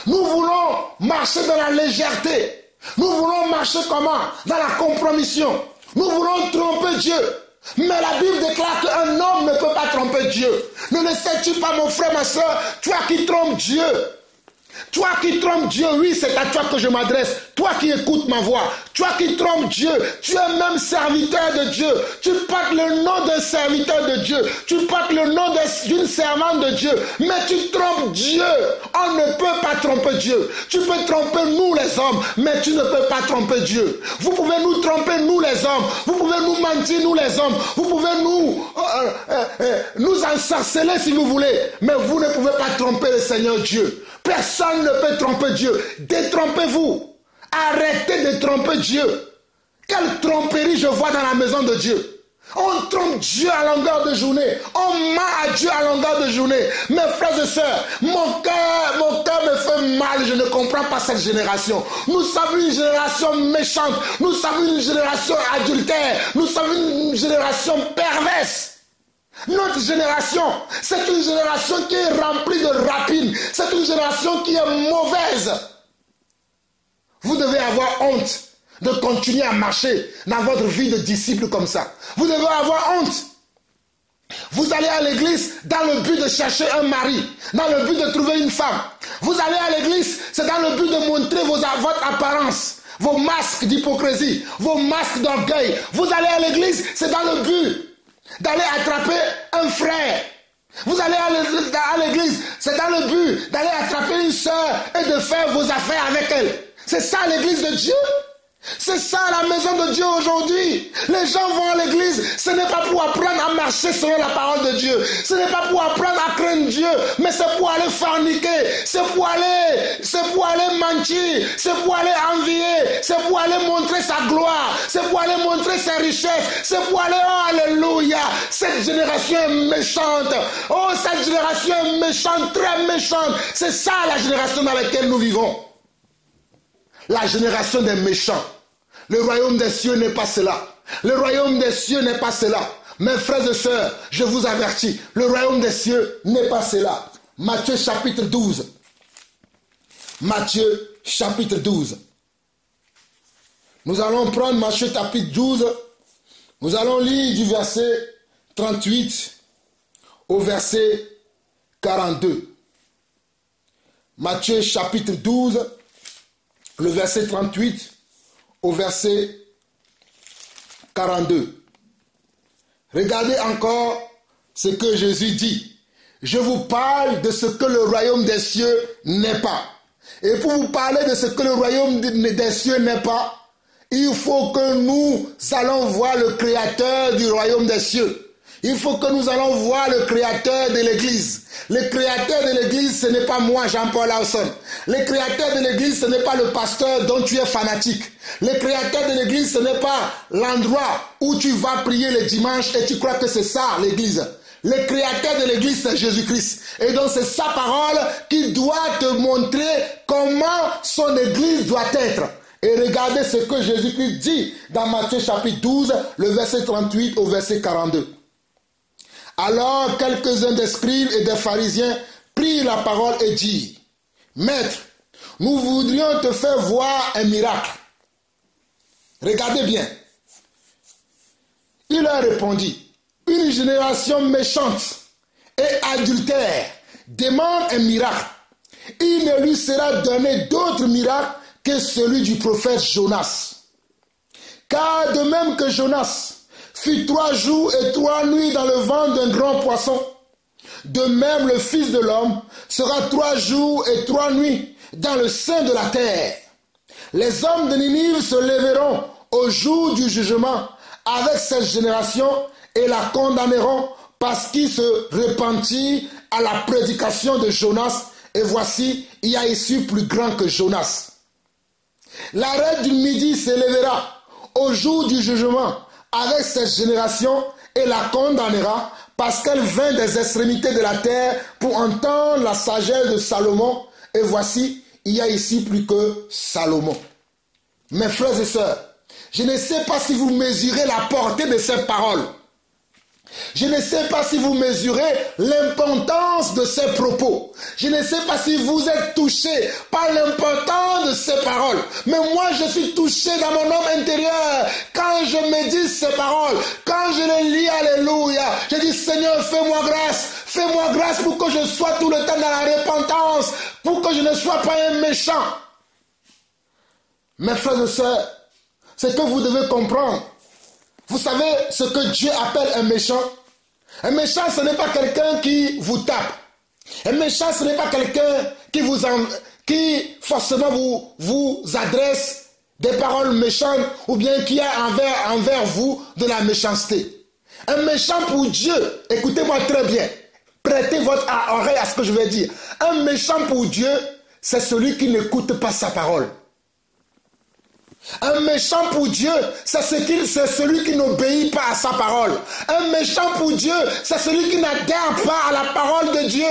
Nous voulons marcher dans la légèreté. Nous voulons marcher comment? Dans la compromission. Nous voulons tromper Dieu. Mais la Bible déclare qu'un homme ne peut pas tromper Dieu. Ne le sais-tu pas, mon frère, ma soeur, toi qui trompes Dieu? Toi qui trompes Dieu, oui, c'est à toi que je m'adresse. Toi qui écoutes ma voix. Toi qui trompes Dieu. Tu es même serviteur de Dieu. Tu portes le nom d'un serviteur de Dieu. Tu portes le nom d'une servante de Dieu. Mais tu trompes Dieu. On ne peut pas tromper Dieu. Tu peux tromper nous les hommes, mais tu ne peux pas tromper Dieu. Vous pouvez nous tromper nous les hommes. Vous pouvez nous mentir nous les hommes. Vous pouvez nous ensorceler si vous voulez. Mais vous ne pouvez pas tromper le Seigneur Dieu. Personne ne peut tromper Dieu. Détrompez-vous. Arrêtez de tromper Dieu. Quelle tromperie je vois dans la maison de Dieu. On trompe Dieu à longueur de journée. On ment à Dieu à longueur de journée. Mes frères et sœurs, mon cœur me fait mal. Je ne comprends pas cette génération. Nous sommes une génération méchante. Nous sommes une génération adultère. Nous sommes une génération perverse. Notre génération, c'est une génération qui est remplie de rapines. C'est une génération qui est mauvaise. Vous devez avoir honte de continuer à marcher dans votre vie de disciple comme ça. Vous devez avoir honte. Vous allez à l'église dans le but de chercher un mari, dans le but de trouver une femme. Vous allez à l'église, c'est dans le but de montrer votre apparence, vos masques d'hypocrisie, vos masques d'orgueil. Vous allez à l'église, c'est dans le but d'aller attraper un frère. Vous allez à l'église, c'est dans le but d'aller attraper une sœur et de faire vos affaires avec elle. C'est ça l'église de Dieu. C'est ça la maison de Dieu aujourd'hui. Les gens vont à l'église, ce n'est pas pour apprendre à marcher selon la parole de Dieu. Ce n'est pas pour apprendre à craindre Dieu, mais c'est pour aller forniquer, c'est pour aller mentir, c'est pour aller envier, c'est pour aller montrer sa gloire, c'est pour aller montrer ses richesses, c'est pour aller, oh alléluia, cette génération est méchante. Oh, cette génération est méchante, très méchante. C'est ça la génération dans laquelle nous vivons. La génération des méchants. Le royaume des cieux n'est pas cela. Le royaume des cieux n'est pas cela. Mes frères et sœurs, je vous avertis, le royaume des cieux n'est pas cela. Matthieu chapitre 12. Matthieu chapitre 12. Nous allons prendre Matthieu chapitre 12. Nous allons lire du verset 38 au verset 42. Matthieu chapitre 12. Le verset 38 au verset 42. Regardez encore ce que Jésus dit. Je vous parle de ce que le royaume des cieux n'est pas. Et pour vous parler de ce que le royaume des cieux n'est pas, il faut que nous allons voir le créateur du royaume des cieux. Il faut que nous allons voir le créateur de l'église. Le créateur de l'église, ce n'est pas moi, Jean-Paul Lawson. Le créateur de l'église, ce n'est pas le pasteur dont tu es fanatique. Le créateur de l'église, ce n'est pas l'endroit où tu vas prier le dimanche et tu crois que c'est ça l'église. Le créateur de l'église, c'est Jésus-Christ. Et donc c'est sa parole qui doit te montrer comment son église doit être. Et regardez ce que Jésus-Christ dit dans Matthieu chapitre 12, le verset 38 au verset 42. Alors quelques-uns des scribes et des pharisiens prirent la parole et dirent, Maître, nous voudrions te faire voir un miracle. Regardez bien. Il leur répondit, une génération méchante et adultère demande un miracle. Il ne lui sera donné d'autre miracle que celui du prophète Jonas. Car de même que Jonas fut 3 jours et 3 nuits dans le ventre d'un grand poisson, de même le Fils de l'homme sera 3 jours et 3 nuits dans le sein de la terre. Les hommes de Ninive se lèveront au jour du jugement avec cette génération et la condamneront parce qu'ils se repentirent à la prédication de Jonas. Et voici, il y a ici plus grand que Jonas. La reine du midi se lèvera au jour du jugement avec cette génération et la condamnera parce qu'elle vint des extrémités de la terre pour entendre la sagesse de Salomon. Et voici, il y a ici plus que Salomon. Mes frères et sœurs, je ne sais pas si vous mesurez la portée de ces paroles. Je ne sais pas si vous mesurez l'importance de ces propos. Je ne sais pas si vous êtes touché par l'importance de ces paroles. Mais moi, je suis touché dans mon homme intérieur. Quand je médite ces paroles, quand je les lis, alléluia, je dis, Seigneur, fais-moi grâce. Fais-moi grâce pour que je sois tout le temps dans la repentance, pour que je ne sois pas un méchant. Mes frères et sœurs, c'est que vous devez comprendre. Vous savez ce que Dieu appelle un méchant? Un méchant, ce n'est pas quelqu'un qui vous tape. Un méchant, ce n'est pas quelqu'un qui forcément vous adresse des paroles méchantes ou bien qui a envers vous de la méchanceté. Un méchant pour Dieu, écoutez-moi très bien, prêtez votre oreille à ce que je vais dire. Un méchant pour Dieu, c'est celui qui n'écoute pas sa parole. Un méchant pour Dieu, c'est celui qui n'obéit pas à sa parole. Un méchant pour Dieu, c'est celui qui n'adhère pas à la parole de Dieu.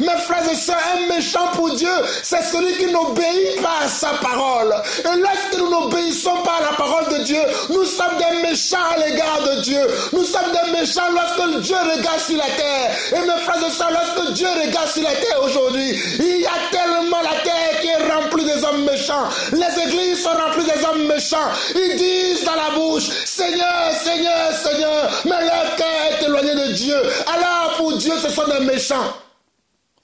Mes frères et sœurs, un méchant pour Dieu, c'est celui qui n'obéit pas à sa parole. Et lorsque nous n'obéissons pas à la parole de Dieu, nous sommes des méchants à l'égard de Dieu. Nous sommes des méchants lorsque Dieu regarde sur la terre. Et mes frères et sœurs, lorsque Dieu regarde sur la terre aujourd'hui, il y a tellement la terre qui est remplie des hommes méchants. Les églises sont remplies des hommes méchants. Ils disent dans la bouche, Seigneur, Seigneur, Seigneur, mais leur cœur est éloigné de Dieu. Alors pour Dieu, ce sont des méchants.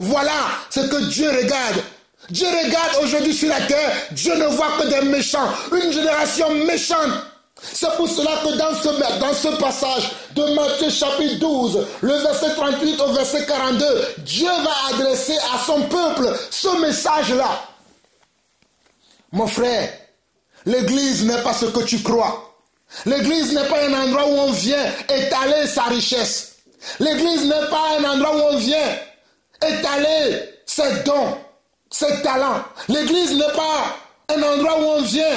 Voilà ce que Dieu regarde. Dieu regarde aujourd'hui sur la terre. Dieu ne voit que des méchants. Une génération méchante. C'est pour cela que dans ce passage de Matthieu chapitre 12, le verset 38 au verset 42, Dieu va adresser à son peuple ce message-là. Mon frère, l'église n'est pas ce que tu crois. L'église n'est pas un endroit où on vient étaler sa richesse. L'église n'est pas un endroit où on vient étaler ses dons, ses talents. L'église n'est pas un endroit où on vient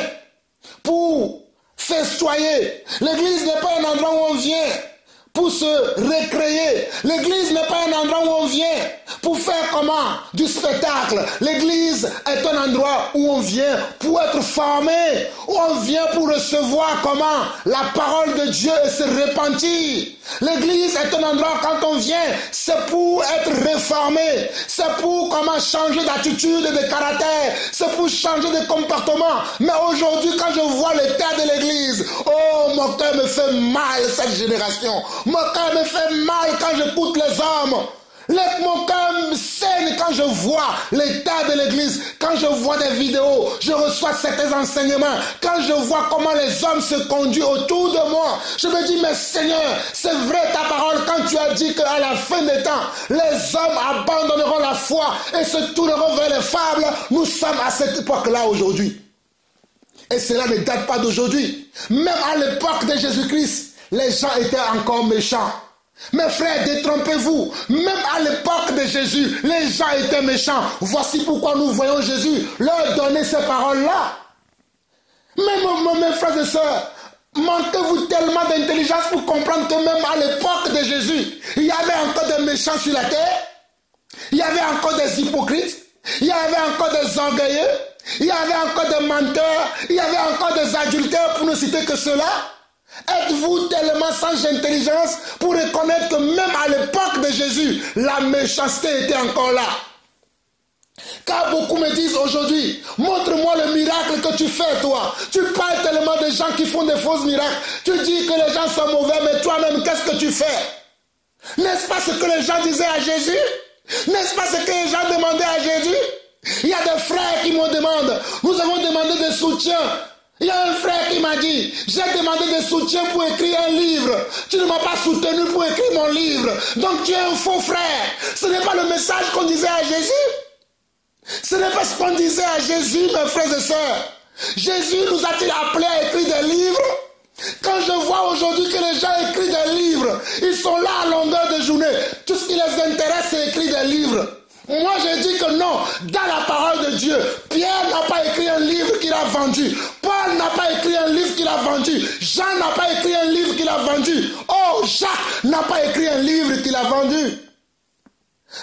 pour festoyer. L'église n'est pas un endroit où on vient pour se récréer. L'église n'est pas un endroit où on vient pour faire comment? Du spectacle. L'église est un endroit où on vient pour être formé, où on vient pour recevoir comment? La parole de Dieu et se repentir. L'église est un endroit quand on vient, c'est pour être réformé, c'est pour comment changer d'attitude et de caractère, c'est pour changer de comportement. Mais aujourd'hui, quand je vois l'état de l'église, oh, mon cœur me fait mal cette génération. Mon cœur me fait mal quand j'écoute les hommes. Mon cœur me saigne quand je vois l'état de l'église, quand je vois des vidéos, je reçois certains enseignements, quand je vois comment les hommes se conduisent autour de moi, je me dis, mais Seigneur, c'est vrai ta parole quand tu as dit qu'à la fin des temps, les hommes abandonneront la foi et se tourneront vers les fables. Nous sommes à cette époque-là aujourd'hui. Et cela ne date pas d'aujourd'hui. Même à l'époque de Jésus-Christ, les gens étaient encore méchants. Mes frères, détrompez-vous. Même à l'époque de Jésus, les gens étaient méchants. Voici pourquoi nous voyons Jésus leur donner ces paroles-là. Mais mes frères et sœurs, manquez-vous tellement d'intelligence pour comprendre que même à l'époque de Jésus, il y avait encore des méchants sur la terre. Il y avait encore des hypocrites. Il y avait encore des orgueilleux. Il y avait encore des menteurs. Il y avait encore des adultères, pour ne citer que cela. Êtes-vous tellement sans intelligence pour reconnaître que même à l'époque de Jésus, la méchanceté était encore là? Car beaucoup me disent aujourd'hui, montre-moi le miracle que tu fais toi. Tu parles tellement de gens qui font des faux miracles. Tu dis que les gens sont mauvais, mais toi-même, qu'est-ce que tu fais? N'est-ce pas ce que les gens disaient à Jésus? N'est-ce pas ce que les gens demandaient à Jésus? Il y a des frères qui me demandent, nous avons demandé des soutiens. Il y a un frère qui m'a dit, j'ai demandé des soutiens pour écrire un livre. Tu ne m'as pas soutenu pour écrire mon livre. Donc tu es un faux frère. Ce n'est pas le message qu'on disait à Jésus. Ce n'est pas ce qu'on disait à Jésus, mes frères et sœurs. Jésus nous a-t-il appelés à écrire des livres? Quand je vois aujourd'hui que les gens écrivent des livres, ils sont là à longueur de journée. Tout ce qui les intéresse, c'est écrire des livres. Moi, je dis que non, dans la parole de Dieu, Pierre n'a pas écrit un livre qu'il a vendu. Paul n'a pas écrit un livre qu'il a vendu. Jean n'a pas écrit un livre qu'il a vendu. Oh, Jacques n'a pas écrit un livre qu'il a vendu.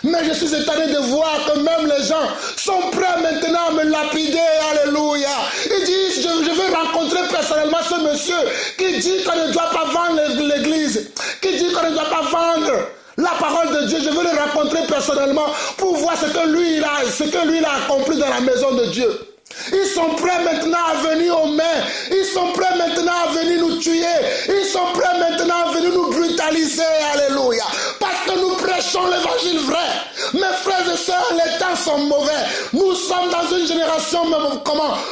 Mais je suis étonné de voir que même les gens sont prêts maintenant à me lapider. Alléluia. Ils disent, je veux rencontrer personnellement ce monsieur qui dit qu'on ne doit pas vendre l'église, qui dit qu'on ne doit pas vendre la parole de Dieu. Je veux le rencontrer personnellement pour voir ce que lui il a accompli dans la maison de Dieu. Ils sont prêts maintenant à venir aux mains. Ils sont prêts maintenant à venir nous tuer. Ils sont prêts maintenant à venir nous brutaliser. Alléluia. Parce que nous prêchons l'évangile vrai. Mes frères et sœurs, les temps sont mauvais. Nous sommes dans une génération,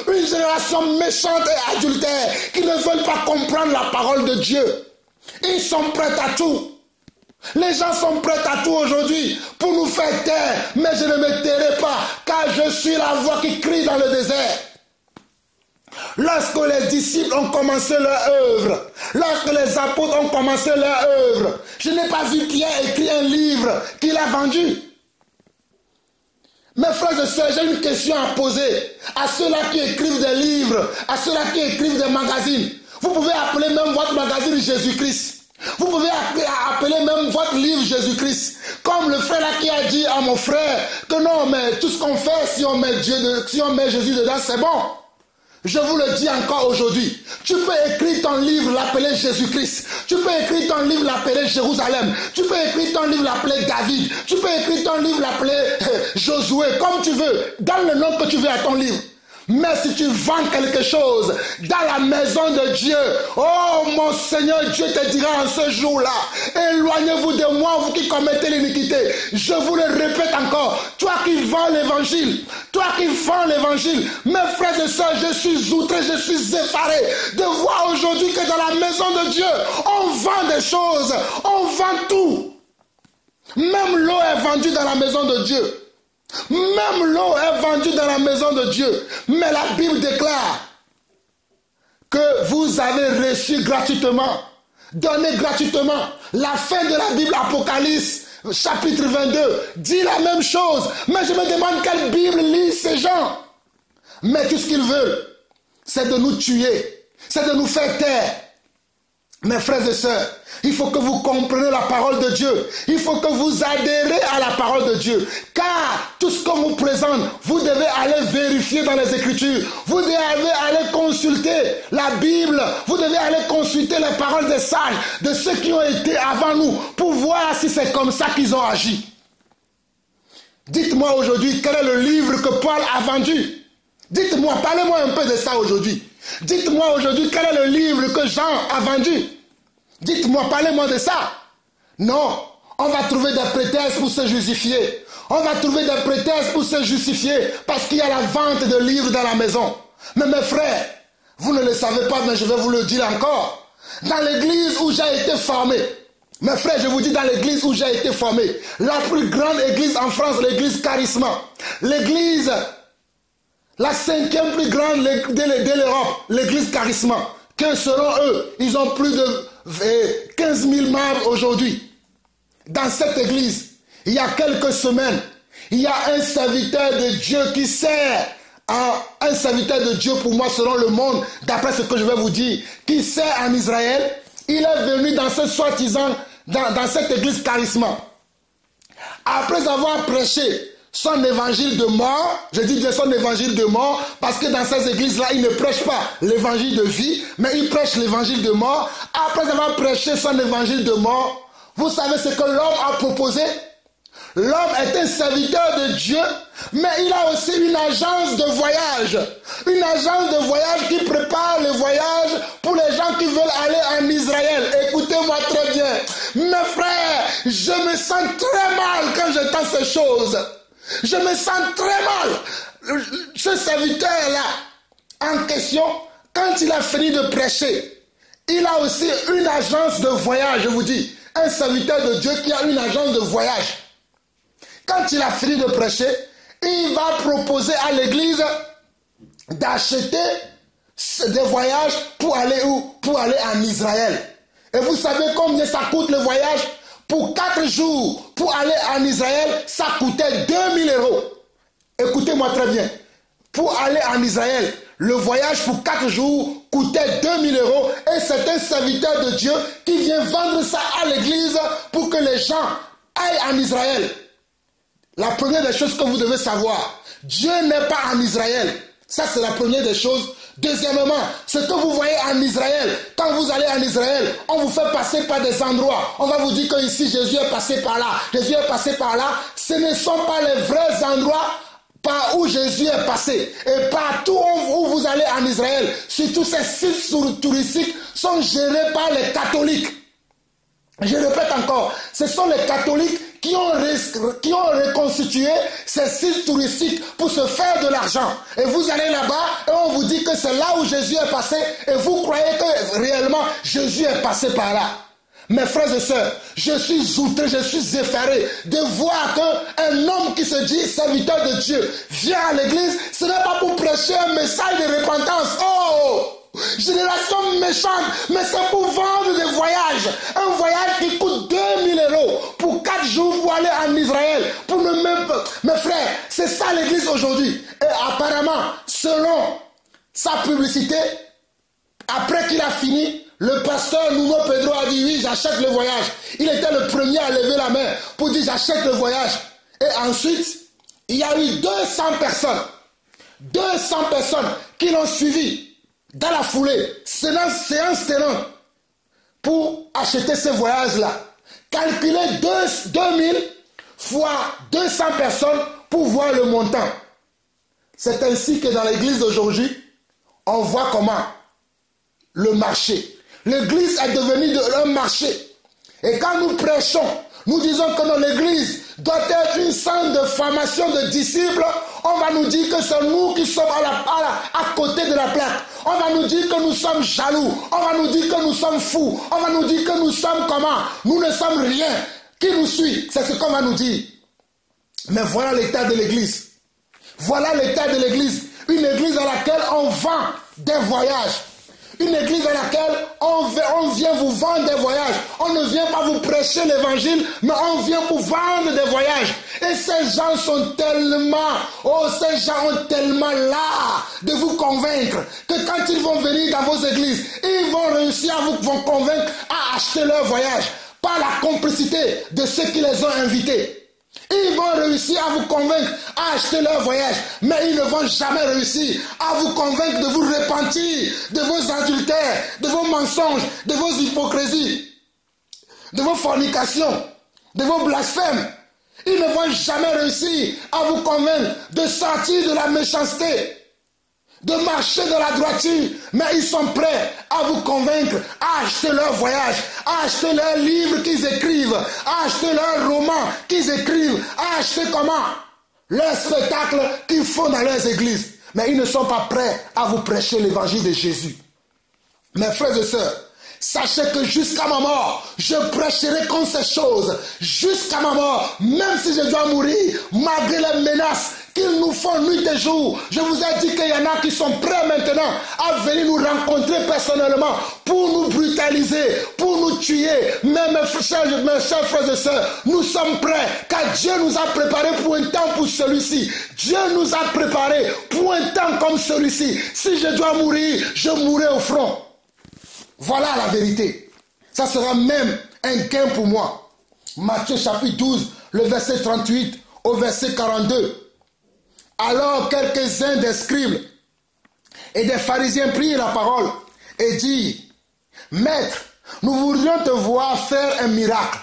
une génération méchante et adultère qui ne veulent pas comprendre la parole de Dieu. Ils sont prêts à tout. Les gens sont prêts à tout aujourd'hui pour nous faire taire, mais je ne me tairai pas, car je suis la voix qui crie dans le désert. Lorsque les disciples ont commencé leur œuvre, lorsque les apôtres ont commencé leur œuvre, je n'ai pas vu Pierre écrire un livre qu'il a vendu. Mes frères et sœurs, j'ai une question à poser à ceux-là qui écrivent des livres, à ceux-là qui écrivent des magazines. Vous pouvez appeler même votre magazine Jésus-Christ. Vous pouvez appeler même votre livre Jésus-Christ. Comme le frère là qui a dit à mon frère que non, mais tout ce qu'on fait, si on met Jésus dedans, c'est bon. Je vous le dis encore aujourd'hui. Tu peux écrire ton livre, l'appeler Jésus-Christ. Tu peux écrire ton livre, l'appeler Jérusalem. Tu peux écrire ton livre, l'appeler David. Tu peux écrire ton livre, l'appeler Josué, comme tu veux. Donne le nom que tu veux à ton livre. Mais si tu vends quelque chose dans la maison de Dieu, oh mon Seigneur, Dieu te dira en ce jour-là, éloignez-vous de moi, vous qui commettez l'iniquité. Je vous le répète encore, toi qui vends l'évangile, mes frères et sœurs, je suis outré, je suis effaré de voir aujourd'hui que dans la maison de Dieu, on vend des choses, on vend tout. Même l'eau est vendue dans la maison de Dieu. Même l'eau est vendue dans la maison de Dieu. Mais la Bible déclare que vous avez reçu gratuitement, donné gratuitement. La fin de la Bible Apocalypse, chapitre 22, dit la même chose. Mais je me demande quelle Bible lisent ces gens. Mais tout ce qu'ils veulent, c'est de nous tuer, c'est de nous faire taire. Mes frères et sœurs, il faut que vous compreniez la parole de Dieu. Il faut que vous adhérez à la parole de Dieu. Car tout ce qu'on vous présente, vous devez aller vérifier dans les Écritures. Vous devez aller consulter la Bible. Vous devez aller consulter les paroles des sages, de ceux qui ont été avant nous, pour voir si c'est comme ça qu'ils ont agi. Dites-moi aujourd'hui, quel est le livre que Paul a vendu? Dites-moi, parlez-moi un peu de ça aujourd'hui. Dites-moi aujourd'hui quel est le livre que Jean a vendu. Dites-moi, parlez-moi de ça. Non, on va trouver des prétextes pour se justifier. On va trouver des prétextes pour se justifier parce qu'il y a la vente de livres dans la maison. Mais mes frères, vous ne le savez pas, mais je vais vous le dire encore. Dans l'église où j'ai été formé, mes frères, je vous dis dans l'église où j'ai été formé, la plus grande église en France, l'église Charisma, l'église... La 5e plus grande de l'Europe, l'église Charisma, que selon eux, ils ont plus de 15 000 membres aujourd'hui. Dans cette église, il y a quelques semaines, il y a un serviteur de Dieu qui sert, un serviteur de Dieu pour moi selon le monde, d'après ce que je vais vous dire, qui sert en Israël. Il est venu dans ce soi-disant, dans cette église Charisma. Après avoir prêché son évangile de mort, je dis bien son évangile de mort, parce que dans ces églises-là, ils ne prêchent pas l'évangile de vie, mais ils prêchent l'évangile de mort. Après avoir prêché son évangile de mort, vous savez ce que l'homme a proposé? L'homme est un serviteur de Dieu, mais il a aussi une agence de voyage. Une agence de voyage qui prépare le voyage pour les gens qui veulent aller en Israël. Écoutez-moi très bien. Mes frères, je me sens très mal quand j'entends ces choses. Je me sens très mal. Ce serviteur-là, en question, quand il a fini de prêcher, il a aussi une agence de voyage, je vous dis. Un serviteur de Dieu qui a une agence de voyage. Quand il a fini de prêcher, il va proposer à l'église d'acheter des voyages pour aller où? Pour aller en Israël. Et vous savez combien ça coûte le voyage? Pour 4 jours, pour aller en Israël, ça coûtait 2000 €. Écoutez-moi très bien. Pour aller en Israël, le voyage pour 4 jours coûtait 2000 €. Et c'est un serviteur de Dieu qui vient vendre ça à l'église pour que les gens aillent en Israël. La première des choses que vous devez savoir, Dieu n'est pas en Israël. Ça, c'est la première des choses. Deuxièmement, ce que vous voyez en Israël, quand vous allez en Israël, on vous fait passer par des endroits. On va vous dire que ici Jésus est passé par là, Jésus est passé par là. Ce ne sont pas les vrais endroits par où Jésus est passé et partout où vous allez en Israël, surtout ces sites touristiques sont gérés par les catholiques. Je répète encore, ce sont les catholiques qui ont reconstitué ces sites touristiques pour se faire de l'argent. Et vous allez là-bas et on vous dit que c'est là où Jésus est passé et vous croyez que réellement Jésus est passé par là. Mes frères et sœurs, je suis outré, je suis effaré de voir qu'un homme qui se dit serviteur de Dieu vient à l'église, ce n'est pas pour prêcher un message de repentance. Oh! Génération méchante, mais c'est pour vendre des voyages. Un voyage qui coûte 2000 € pour 4 jours pour aller en Israël. Pour ne même pas... Mes frères, c'est ça l'église aujourd'hui. Et apparemment, selon sa publicité, après qu'il a fini, le pasteur Nuno Pedro a dit oui, j'achète le voyage. Il était le premier à lever la main pour dire j'achète le voyage. Et ensuite, il y a eu 200 personnes qui l'ont suivi dans la foulée, séance tenante, pour acheter ce voyage-là. Calculez 2000 fois 200 personnes pour voir le montant. C'est ainsi que dans l'église d'aujourd'hui, on voit comment le marché. L'église est devenue un marché. Et quand nous prêchons, nous disons que l'église doit être une centre de formation de disciples, on va nous dire que c'est nous qui sommes à côté de la plaque. On va nous dire que nous sommes jaloux. On va nous dire que nous sommes fous. On va nous dire que nous sommes comment? Nous ne sommes rien. Qui nous suit? C'est ce qu'on va nous dire. Mais voilà l'état de l'église. Voilà l'état de l'église. Une église dans laquelle on vend des voyages. Une église dans laquelle on vient vous vendre des voyages. On ne vient pas vous prêcher l'évangile, mais on vient pour vendre des voyages. Et ces gens sont tellement, ces gens ont tellement l'art de vous convaincre que quand ils vont venir dans vos églises, ils vont réussir à vous convaincre à acheter leur voyage par la complicité de ceux qui les ont invités. Ils vont réussir à vous convaincre à acheter leur voyage, mais ils ne vont jamais réussir à vous convaincre de vous repentir de vos adultères, de vos mensonges, de vos hypocrisies, de vos fornications, de vos blasphèmes. Ils ne vont jamais réussir à vous convaincre de sortir de la méchanceté, de marcher dans la droiture, mais ils sont prêts à vous convaincre à acheter leur voyage, à acheter leurs livres qu'ils écrivent, à acheter leurs romans qu'ils écrivent, à acheter comment? Leurs spectacles qu'ils font dans leurs églises. Mais ils ne sont pas prêts à vous prêcher l'évangile de Jésus. Mes frères et sœurs, sachez que jusqu'à ma mort, je prêcherai contre ces choses. Jusqu'à ma mort, même si je dois mourir, malgré les menaces qu'ils nous font nuit et jour. Je vous ai dit qu'il y en a qui sont prêts maintenant à venir nous rencontrer personnellement pour nous brutaliser, pour nous tuer. Mais mes chers frères et sœurs, nous sommes prêts car Dieu nous a préparés pour un temps pour celui-ci. Dieu nous a préparés pour un temps comme celui-ci. Si je dois mourir, je mourrai au front. Voilà la vérité. Ça sera même un gain pour moi. Matthieu chapitre 12, le verset 38 au verset 42. Alors quelques-uns des scribes et des pharisiens prirent la parole et dirent, Maître, nous voudrions te voir faire un miracle.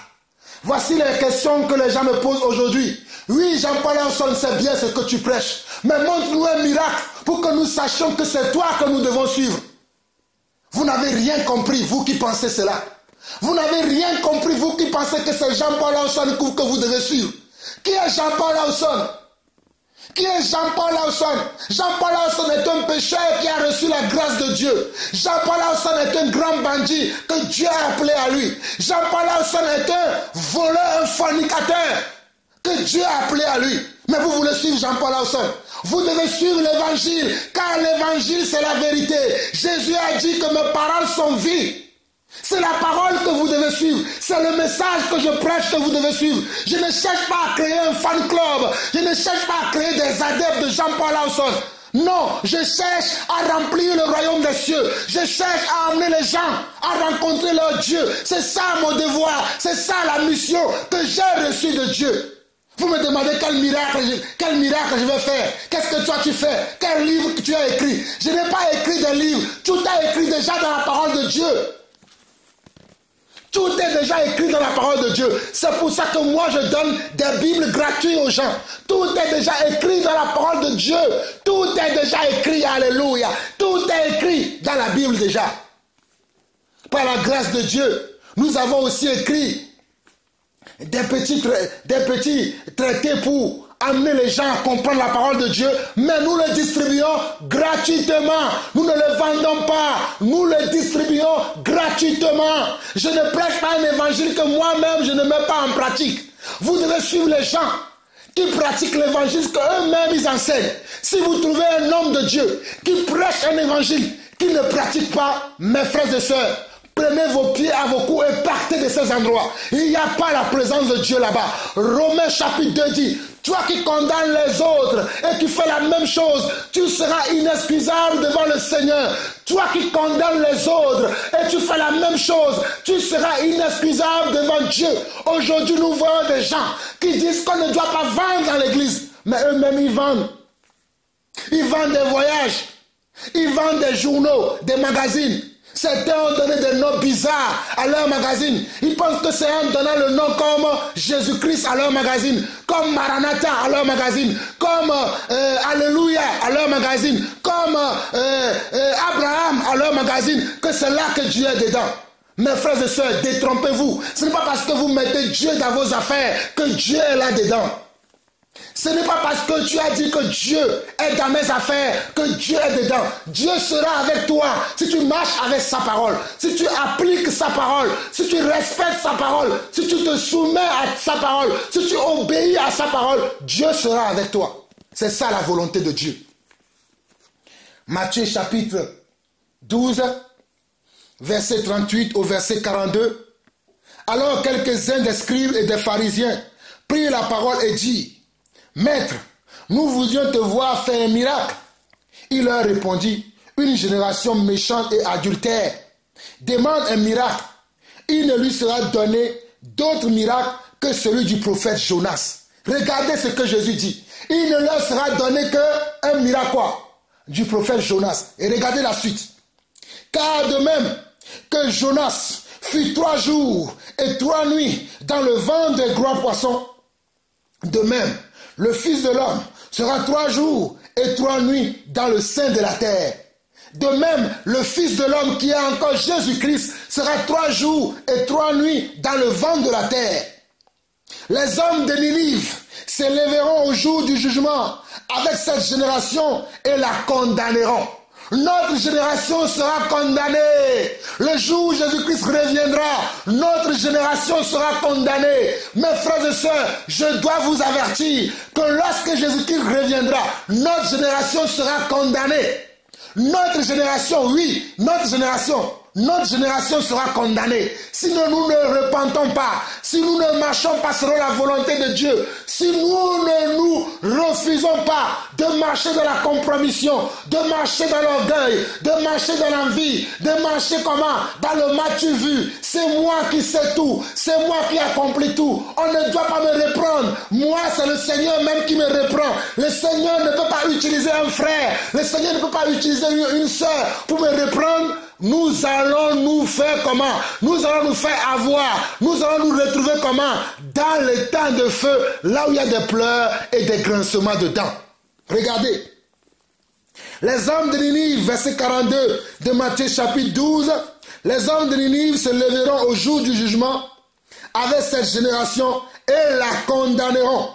Voici les questions que les gens me posent aujourd'hui. Oui, Jean-Paul Hanson, c'est bien ce que tu prêches, mais montre-nous un miracle pour que nous sachions que c'est toi que nous devons suivre. Vous n'avez rien compris, vous qui pensez cela. Vous n'avez rien compris, vous qui pensez que c'est Jean-Paul Hanson que vous devez suivre. Qui est Jean-Paul Hanson? Qui est Jean-Paul Hanson? Jean-Paul Hanson est un pécheur qui a reçu la grâce de Dieu. Jean-Paul Hanson est un grand bandit que Dieu a appelé à lui. Jean-Paul Hanson est un voleur, un fornicateur que Dieu a appelé à lui. Mais vous voulez suivre Jean-Paul Hanson? Vous devez suivre l'évangile, car l'évangile c'est la vérité. Jésus a dit que mes paroles sont vie. C'est la parole que vous devez suivre. C'est le message que je prêche que vous devez suivre. Je ne cherche pas à créer un fan club. Je ne cherche pas à créer des adeptes de Jean-Paul Hanson. Non, je cherche à remplir le royaume des cieux. Je cherche à amener les gens à rencontrer leur Dieu. C'est ça mon devoir. C'est ça la mission que j'ai reçue de Dieu. Vous me demandez quel miracle je vais faire. Qu'est-ce que toi tu fais? Quel livre tu as écrit? Je n'ai pas écrit des livres. Tout est écrit déjà dans la parole de Dieu. Tout est déjà écrit dans la parole de Dieu. C'est pour ça que moi je donne des Bibles gratuites aux gens. Tout est déjà écrit dans la parole de Dieu. Tout est déjà écrit, alléluia. Tout est écrit dans la Bible déjà. Par la grâce de Dieu, nous avons aussi écrit des petits traités pour amener les gens à comprendre la parole de Dieu, mais nous le distribuons gratuitement. Nous ne le vendons pas, nous le distribuons gratuitement. Je ne prêche pas un évangile que moi-même je ne mets pas en pratique. Vous devez suivre les gens qui pratiquent l'évangile qu'eux-mêmes ils enseignent. Si vous trouvez un homme de Dieu qui prêche un évangile qu'il ne pratique pas, mes frères et sœurs, prenez vos pieds à vos coups et partez de ces endroits. Il n'y a pas la présence de Dieu là-bas. Romains chapitre 2 dit, toi qui condamnes les autres et qui fais la même chose, tu seras inexcusable devant le Seigneur. Toi qui condamnes les autres et tu fais la même chose, tu seras inexcusable devant Dieu. Aujourd'hui, nous voyons des gens qui disent qu'on ne doit pas vendre dans l'église, mais eux-mêmes ils vendent. Ils vendent des voyages, ils vendent des journaux, des magazines. Certains ont donné des noms bizarres à leur magazine. Ils pensent que c'est en donnant le nom comme Jésus-Christ à leur magazine, comme Maranatha à leur magazine, comme Alléluia à leur magazine, comme Abraham à leur magazine, que c'est là que Dieu est dedans. Mes frères et sœurs, détrompez-vous. Ce n'est pas parce que vous mettez Dieu dans vos affaires que Dieu est là dedans. Ce n'est pas parce que tu as dit que Dieu est dans mes affaires que Dieu est dedans. Dieu sera avec toi si tu marches avec sa parole, si tu appliques sa parole, si tu respectes sa parole, si tu te soumets à sa parole, si tu obéis à sa parole, Dieu sera avec toi. C'est ça la volonté de Dieu. Matthieu chapitre 12, verset 38 au verset 42. Alors quelques-uns des scribes et des pharisiens prirent la parole et dirent, Maître, nous voulions te voir faire un miracle. Il leur répondit, une génération méchante et adultère demande un miracle. Il ne lui sera donné d'autre miracle que celui du prophète Jonas. Regardez ce que Jésus dit. Il ne leur sera donné qu'un miracle du prophète Jonas. Et regardez la suite. Car de même que Jonas fut 3 jours et 3 nuits dans le ventre des grands poissons, de même, le Fils de l'homme sera 3 jours et 3 nuits dans le sein de la terre. De même, le Fils de l'homme qui est encore Jésus-Christ sera 3 jours et 3 nuits dans le ventre de la terre. Les hommes de Ninive s'élèveront au jour du jugement avec cette génération et la condamneront. Notre génération sera condamnée. Le jour où Jésus-Christ reviendra, notre génération sera condamnée. Mes frères et sœurs, je dois vous avertir que lorsque Jésus-Christ reviendra, notre génération sera condamnée. Notre génération, oui, notre génération sera condamnée. Si nous ne repentons pas, si nous ne marchons pas selon la volonté de Dieu, si nous ne nous refusons pas de marcher dans la compromission, de marcher dans l'orgueil, de marcher dans l'envie, de marcher comment? Dans le m'as-tu vu? C'est moi qui sais tout, c'est moi qui accomplis tout. On ne doit pas me reprendre. Moi, c'est le Seigneur même qui me reprend. Le Seigneur ne peut pas utiliser un frère, le Seigneur ne peut pas utiliser une sœur pour me reprendre. Nous allons nous faire comment? Nous allons nous faire avoir. Nous allons nous retrouver comment? Dans les temps de feu, là où il y a des pleurs et des grincements de dents. Regardez. Les hommes de Ninive, verset 42 de Matthieu chapitre 12. Les hommes de Ninive se lèveront au jour du jugement avec cette génération et la condamneront.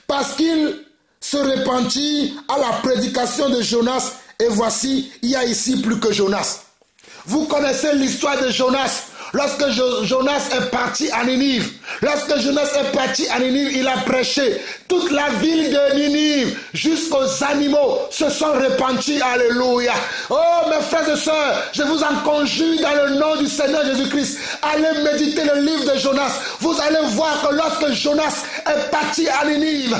Parce qu'ils se repentirent à la prédication de Jonas. Et voici, il y a ici plus que Jonas. Vous connaissez l'histoire de Jonas. Lorsque Jonas est parti à Ninive, il a prêché. Toute la ville de Ninive, jusqu'aux animaux, se sont repentis. Alléluia. Oh, mes frères et sœurs, je vous en conjure dans le nom du Seigneur Jésus-Christ. Allez méditer le livre de Jonas. Vous allez voir que lorsque Jonas est parti à Ninive,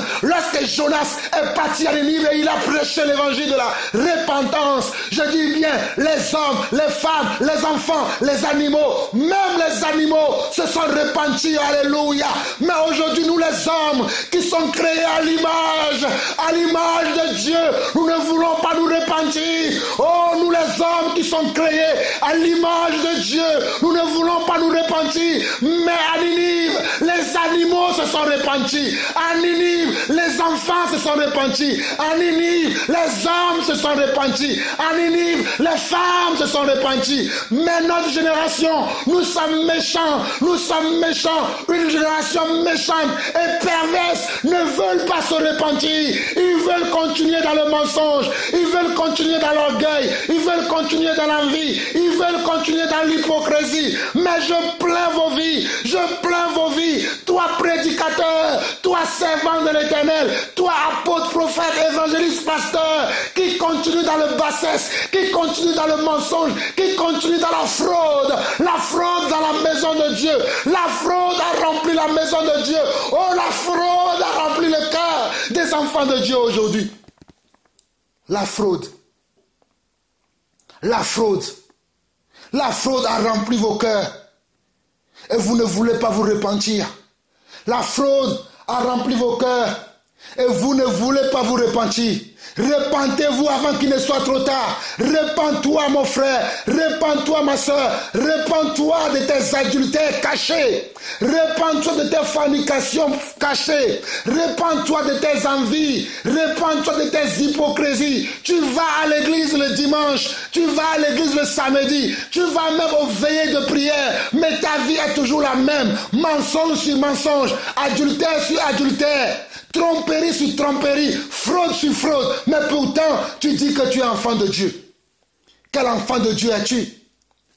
et il a prêché l'évangile de la repentance, je dis bien, les hommes, les femmes, les enfants, les animaux, même les animaux se sont repentis. Alléluia. Alléluia. Mais aujourd'hui, nous les hommes qui sont créés à l'image de Dieu, nous ne voulons pas nous repentir. Oh, nous les hommes qui sont créés à l'image de Dieu, nous ne voulons pas nous repentir. Mais à Ninive, les animaux se sont repentis. À Ninive, les enfants se sont repentis. À Ninive, les hommes se sont repentis. À Ninive, les femmes se sont repentis. Mais notre génération, nous sommes méchants. Nous sommes méchants. Une génération méchante et perverse ne veulent pas se repentir. Ils veulent continuer dans le mensonge. Ils veulent continuer dans l'orgueil. Ils veulent continuer dans l'envie. Ils veulent continuer dans l'hypocrisie. Mais je plains vos vies. Je plains vos vies. Toi prédicateur, toi servant de l'Éternel, toi apôtre, prophète, évangéliste, pasteur, qui continue dans le bassesse, qui continue dans le mensonge, qui continue dans la fraude dans la maison de Dieu. La fraude a rempli la maison de Dieu. Oh, la fraude a rempli le cœur des enfants de Dieu aujourd'hui. La fraude. La fraude. La fraude a rempli vos cœurs. Et vous ne voulez pas vous repentir. La fraude a rempli vos cœurs. Et vous ne voulez pas vous repentir. Repentez-vous avant qu'il ne soit trop tard. Repends-toi mon frère. Repends-toi ma soeur. Repends-toi de tes adultères cachés. Repends-toi de tes fornications cachées. Repends-toi de tes envies. Repends-toi de tes hypocrisies. Tu vas à l'église le dimanche. Tu vas à l'église le samedi. Tu vas même aux veillées de prière. Mais ta vie est toujours la même. Mensonge sur mensonge. Adultère sur adultère. Tromperie sur tromperie, fraude sur fraude. Mais pourtant, tu dis que tu es enfant de Dieu. Quel enfant de Dieu es-tu?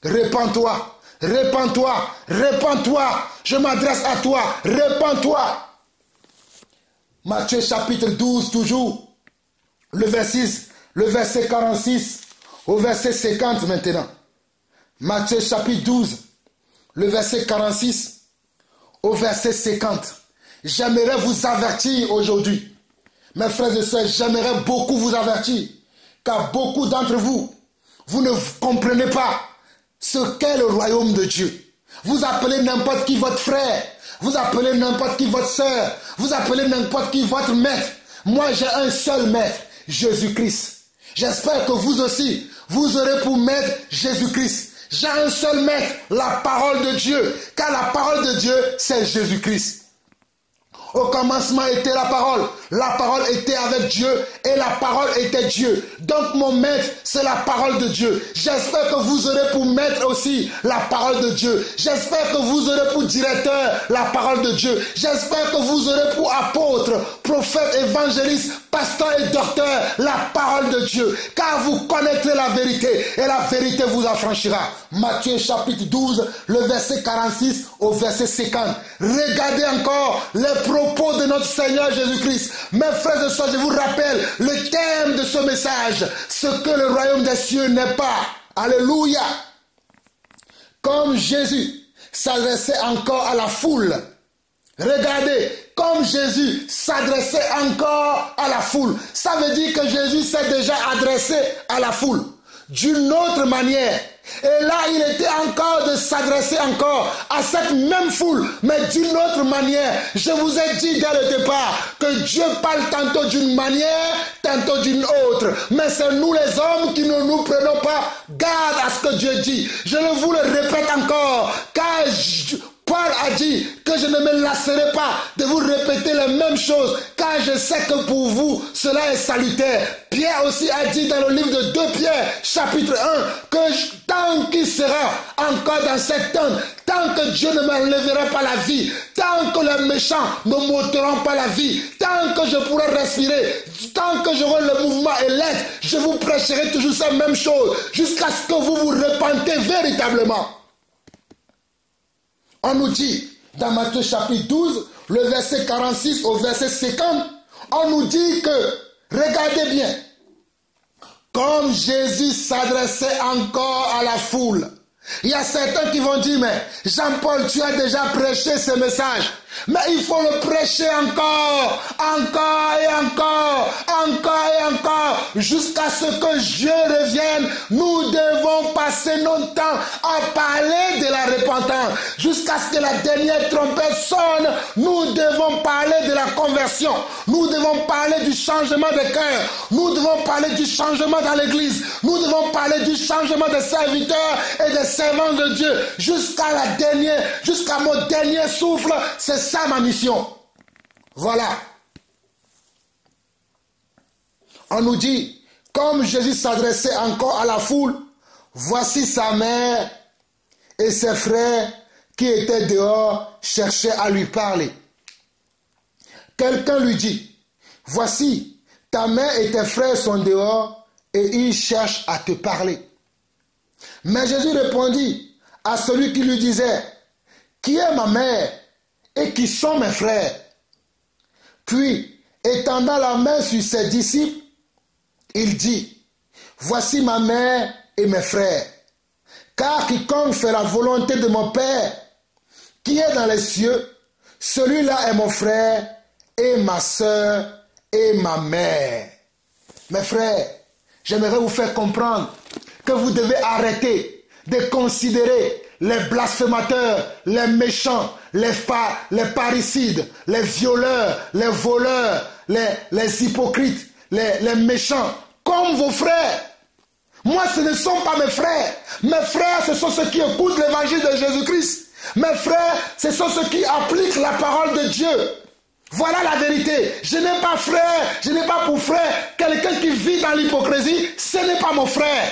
Répands-toi, répands-toi, répands-toi. Je m'adresse à toi, répands-toi. Matthieu chapitre 12 toujours, le verset 46 au verset 50 maintenant. Matthieu chapitre 12, le verset 46 au verset 50. J'aimerais vous avertir aujourd'hui. Mes frères et sœurs, j'aimerais beaucoup vous avertir. Car beaucoup d'entre vous, vous ne comprenez pas ce qu'est le royaume de Dieu. Vous appelez n'importe qui votre frère. Vous appelez n'importe qui votre sœur. Vous appelez n'importe qui votre maître. Moi, j'ai un seul maître, Jésus-Christ. J'espère que vous aussi, vous aurez pour maître Jésus-Christ. J'ai un seul maître, la parole de Dieu. Car la parole de Dieu, c'est Jésus-Christ. Au commencement était la parole était avec Dieu et la parole était Dieu. Donc mon maître, c'est la parole de Dieu. J'espère que vous aurez pour maître aussi la parole de Dieu. J'espère que vous aurez pour directeur la parole de Dieu. J'espère que vous aurez pour apôtre, prophète, évangéliste, pasteur et docteur la parole de Dieu. Car vous connaîtrez la vérité et la vérité vous affranchira. Matthieu chapitre 12, le verset 46 au verset 50. Regardez encore les propos de notre Seigneur Jésus-Christ. Mes frères et sœurs, je vous rappelle le thème de ce message. Ce que le royaume des cieux n'est pas. Alléluia. Comme Jésus s'adressait encore à la foule. Regardez, comme Jésus s'adressait encore à la foule. Ça veut dire que Jésus s'est déjà adressé à la foule. D'une autre manière. Et là, il était encore de s'adresser encore à cette même foule, mais d'une autre manière. Je vous ai dit dès le départ que Dieu parle tantôt d'une manière, tantôt d'une autre. Mais c'est nous les hommes qui ne nous prenons pas garde à ce que Dieu dit. Je vous le répète encore, car Paul a dit que je ne me lasserai pas de vous répéter les mêmes choses, car je sais que pour vous, cela est salutaire. Pierre aussi a dit dans le livre de 2 Pierre, chapitre 1, que tant qu'il sera encore dans cette tente, tant que Dieu ne m'enlèvera pas la vie, tant que les méchants ne m'ôteront pas la vie, tant que je pourrai respirer, tant que j'aurai le mouvement et l'être, je vous prêcherai toujours ces mêmes choses, jusqu'à ce que vous vous repentez véritablement. On nous dit, dans Matthieu chapitre 12, le verset 46 au verset 50, on nous dit que, regardez bien, comme Jésus s'adressait encore à la foule. Il y a certains qui vont dire, mais Jean-Paul, tu as déjà prêché ce message. Mais il faut le prêcher encore et encore, jusqu'à ce que Dieu revienne. Nous devons passer notre temps à parler de la repentance. Jusqu'à ce que la dernière trompette sonne, nous devons parler de la conversion. Nous devons parler du changement de cœur. Nous devons parler du changement dans l'église. Nous devons parler du changement des serviteurs et des servants de Dieu. Jusqu'à mon dernier souffle, c'est ça ma mission. Voilà. On nous dit, comme Jésus s'adressait encore à la foule, voici sa mère et ses frères qui étaient dehors cherchaient à lui parler. Quelqu'un lui dit, voici, ta mère et tes frères sont dehors et ils cherchent à te parler. Mais Jésus répondit à celui qui lui disait, qui est ma mère et qui sont mes frères? Puis, étendant la main sur ses disciples, il dit, voici ma mère et mes frères. Car quiconque fait la volonté de mon Père, qui est dans les cieux, celui-là est mon frère et ma sœur et ma mère. Mes frères, j'aimerais vous faire comprendre que vous devez arrêter de considérer les blasphémateurs, les méchants, les parricides, les violeurs, les voleurs, les hypocrites, les méchants, comme vos frères. Moi, ce ne sont pas mes frères. Mes frères, ce sont ceux qui écoutent l'évangile de Jésus-Christ. Mes frères, ce sont ceux qui appliquent la parole de Dieu. Voilà la vérité. Je n'ai pas frère, je n'ai pas pour frère quelqu'un qui vit dans l'hypocrisie. Ce n'est pas mon frère.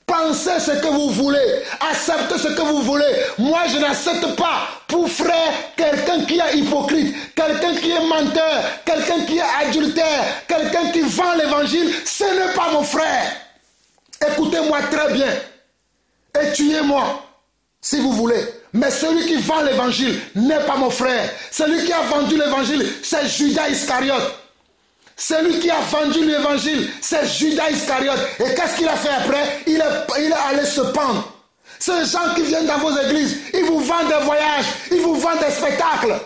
Pensez ce que vous voulez, acceptez ce que vous voulez. Moi, je n'accepte pas pour frère quelqu'un qui est hypocrite, quelqu'un qui est menteur, quelqu'un qui est adultère, quelqu'un qui vend l'évangile. Ce n'est pas mon frère. Écoutez-moi très bien et tuez-moi si vous voulez. Mais celui qui vend l'évangile n'est pas mon frère. Celui qui a vendu l'évangile, c'est Judas Iscariote. Celui qui a vendu l'évangile, c'est Judas Iscariote. Et qu'est-ce qu'il a fait après? Il est allé se pendre. Ces gens qui viennent dans vos églises, ils vous vendent des voyages, ils vous vendent des spectacles.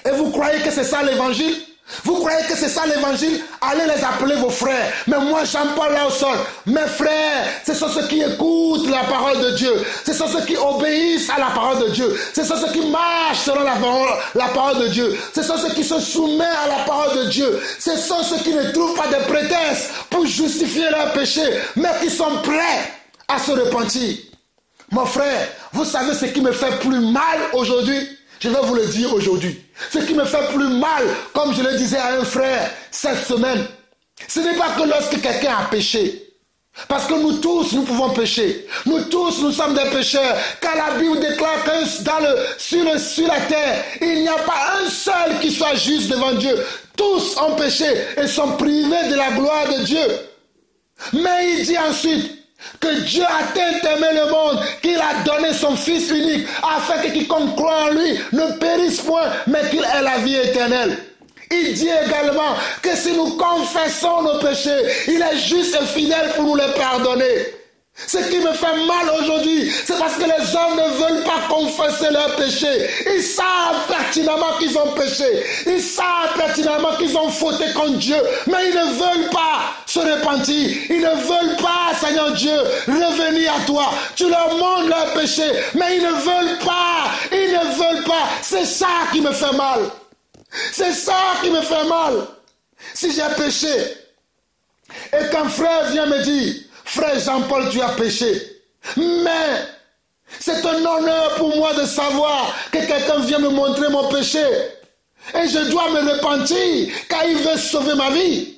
Et vous croyez que c'est ça l'évangile? Vous croyez que c'est ça l'évangile? Allez les appeler vos frères. Mais moi, j'en parle là au sol. Mes frères, ce sont ceux qui écoutent la parole de Dieu. Ce sont ceux qui obéissent à la parole de Dieu. Ce sont ceux qui marchent selon la parole de Dieu. Ce sont ceux qui se soumettent à la parole de Dieu. Ce sont ceux qui ne trouvent pas de prétexte pour justifier leur péché, mais qui sont prêts à se repentir. Mon frère, vous savez ce qui me fait plus mal aujourd'hui? Je vais vous le dire aujourd'hui. Ce qui me fait plus mal, comme je le disais à un frère cette semaine, ce n'est pas que lorsque quelqu'un a péché. Parce que nous tous, nous pouvons pécher. Nous tous, nous sommes des pécheurs. Car la Bible déclare que sur la terre, il n'y a pas un seul qui soit juste devant Dieu. Tous ont péché et sont privés de la gloire de Dieu. Mais il dit ensuite, que Dieu a tant aimé le monde qu'il a donné son Fils unique afin que quiconque croit en lui ne périsse point mais qu'il ait la vie éternelle. Il dit également que si nous confessons nos péchés, il est juste et fidèle pour nous les pardonner. Ce qui me fait mal aujourd'hui, c'est parce que les hommes ne veulent pas confesser leurs péchés. Ils savent pertinemment qu'ils ont péché. Ils savent pertinemment qu'ils ont fauté contre Dieu. Mais ils ne veulent pas se repentir. Ils ne veulent pas, Seigneur Dieu, revenir à toi. Tu leur montres leurs péchés. Mais ils ne veulent pas. Ils ne veulent pas. C'est ça qui me fait mal. C'est ça qui me fait mal. Si j'ai péché et qu'un frère vient me dire, frère Jean-Paul, tu as péché. Mais c'est un honneur pour moi de savoir que quelqu'un vient me montrer mon péché. Et je dois me repentir car il veut sauver ma vie.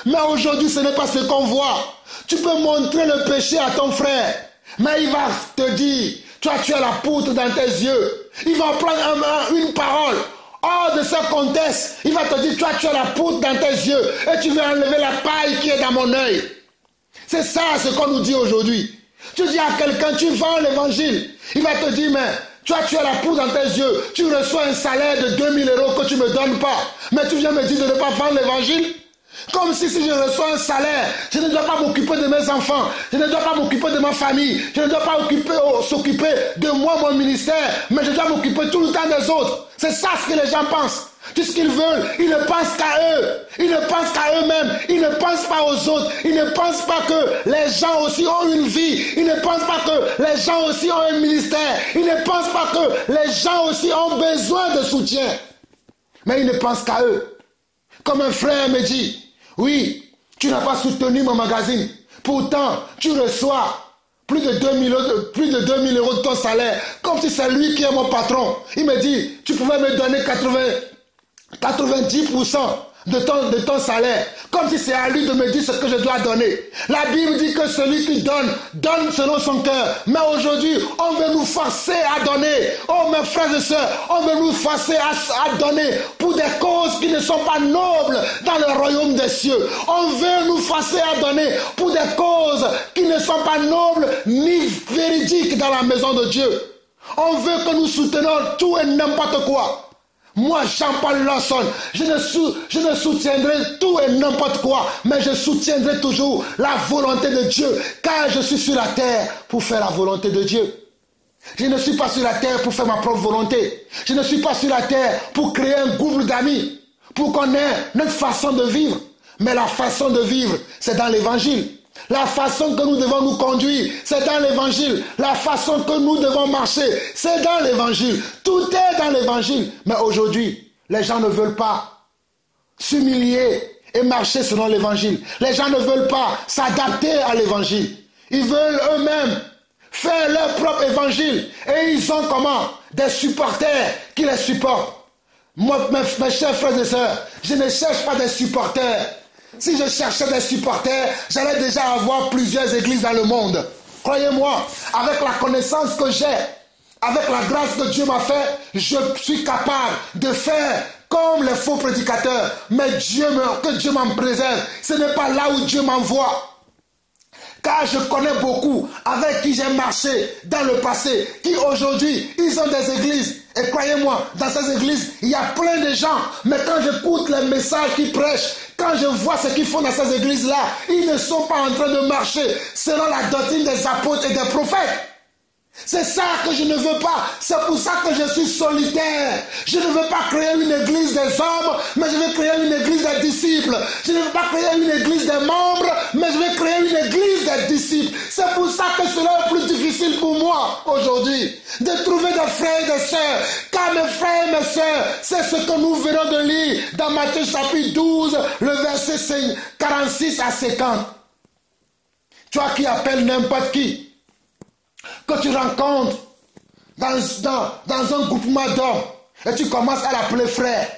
Mais aujourd'hui, ce n'est pas ce qu'on voit. Tu peux montrer le péché à ton frère, mais il va te dire, toi tu as la poutre dans tes yeux. Il va prendre une parole. Hors de ce contexte, il va te dire, toi tu as la poutre dans tes yeux et tu veux enlever la paille qui est dans mon œil. C'est ça ce qu'on nous dit aujourd'hui. Tu dis à quelqu'un, tu vends l'évangile. Il va te dire, mais toi tu as la poudre dans tes yeux. Tu reçois un salaire de 2000 € que tu ne me donnes pas. Mais tu viens me dire de ne pas vendre l'évangile. Comme si je reçois un salaire, je ne dois pas m'occuper de mes enfants, je ne dois pas m'occuper de ma famille, je ne dois pas s'occuper de moi, mon ministère, mais je dois m'occuper tout le temps des autres. C'est ça ce que les gens pensent. Tout ce qu'ils veulent, ils ne pensent qu'à eux. Ils ne pensent qu'à eux-mêmes. Ils ne pensent pas aux autres. Ils ne pensent pas que les gens aussi ont une vie. Ils ne pensent pas que les gens aussi ont un ministère. Ils ne pensent pas que les gens aussi ont besoin de soutien. Mais ils ne pensent qu'à eux. Comme un frère me dit, oui, tu n'as pas soutenu mon magazine. Pourtant, tu reçois plus de 2000 euros de ton salaire. Comme si c'est lui qui est mon patron. Il me dit, tu pouvais me donner 90% de ton salaire, comme si c'est à lui de me dire ce que je dois donner. La Bible dit que celui qui donne, donne selon son cœur. Mais aujourd'hui, on veut nous forcer à donner. Oh mes frères et sœurs, on veut nous forcer à donner pour des causes qui ne sont pas nobles dans le royaume des cieux. On veut nous forcer à donner pour des causes qui ne sont pas nobles ni véridiques dans la maison de Dieu. On veut que nous soutenons tout et n'importe quoi. Moi, Jean-Paul Lawson, je ne soutiendrai tout et n'importe quoi, mais je soutiendrai toujours la volonté de Dieu, car je suis sur la terre pour faire la volonté de Dieu. Je ne suis pas sur la terre pour faire ma propre volonté. Je ne suis pas sur la terre pour créer un groupe d'amis, pour qu'on ait notre façon de vivre. Mais la façon de vivre, c'est dans l'évangile. La façon que nous devons nous conduire, c'est dans l'évangile. La façon que nous devons marcher, c'est dans l'évangile. Tout est dans l'évangile. Mais aujourd'hui, les gens ne veulent pas s'humilier et marcher selon l'évangile. Les gens ne veulent pas s'adapter à l'évangile. Ils veulent eux-mêmes faire leur propre évangile. Et ils ont comment? Des supporters qui les supportent. Moi, mes chers frères et sœurs, je ne cherche pas des supporters. Si je cherchais des supporters, j'allais déjà avoir plusieurs églises dans le monde. Croyez-moi, avec la connaissance que j'ai, avec la grâce que Dieu m'a fait, je suis capable de faire comme les faux prédicateurs. Mais que Dieu m'en préserve. Ce n'est pas là où Dieu m'envoie. Car je connais beaucoup avec qui j'ai marché dans le passé, qui aujourd'hui, ils ont des églises. Et croyez-moi, dans ces églises, il y a plein de gens. Mais quand j'écoute les messages qu'ils prêchent, quand je vois ce qu'ils font dans ces églises-là, ils ne sont pas en train de marcher selon la doctrine des apôtres et des prophètes. C'est ça que je ne veux pas. C'est pour ça que je suis solitaire. Je ne veux pas créer une église des hommes, mais je vais créer une église des disciples. Je ne veux pas créer une église des membres, mais je vais créer une église des disciples. C'est pour ça que cela est plus difficile pour moi aujourd'hui, de trouver des frères et des sœurs. Car mes frères et mes sœurs, c'est ce que nous venons de lire dans Matthieu chapitre 12, le verset 46 à 50. Toi qui appelles n'importe qui, que tu rencontres dans un groupement d'hommes et tu commences à l'appeler frère.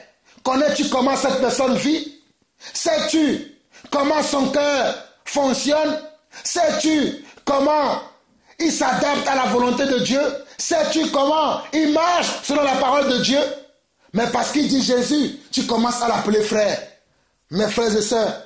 Connais-tu comment cette personne vit? Sais-tu comment son cœur fonctionne? Sais-tu comment il s'adapte à la volonté de Dieu? Sais-tu comment il marche selon la parole de Dieu? Mais parce qu'il dit Jésus, tu commences à l'appeler frère. Mes frères et sœurs,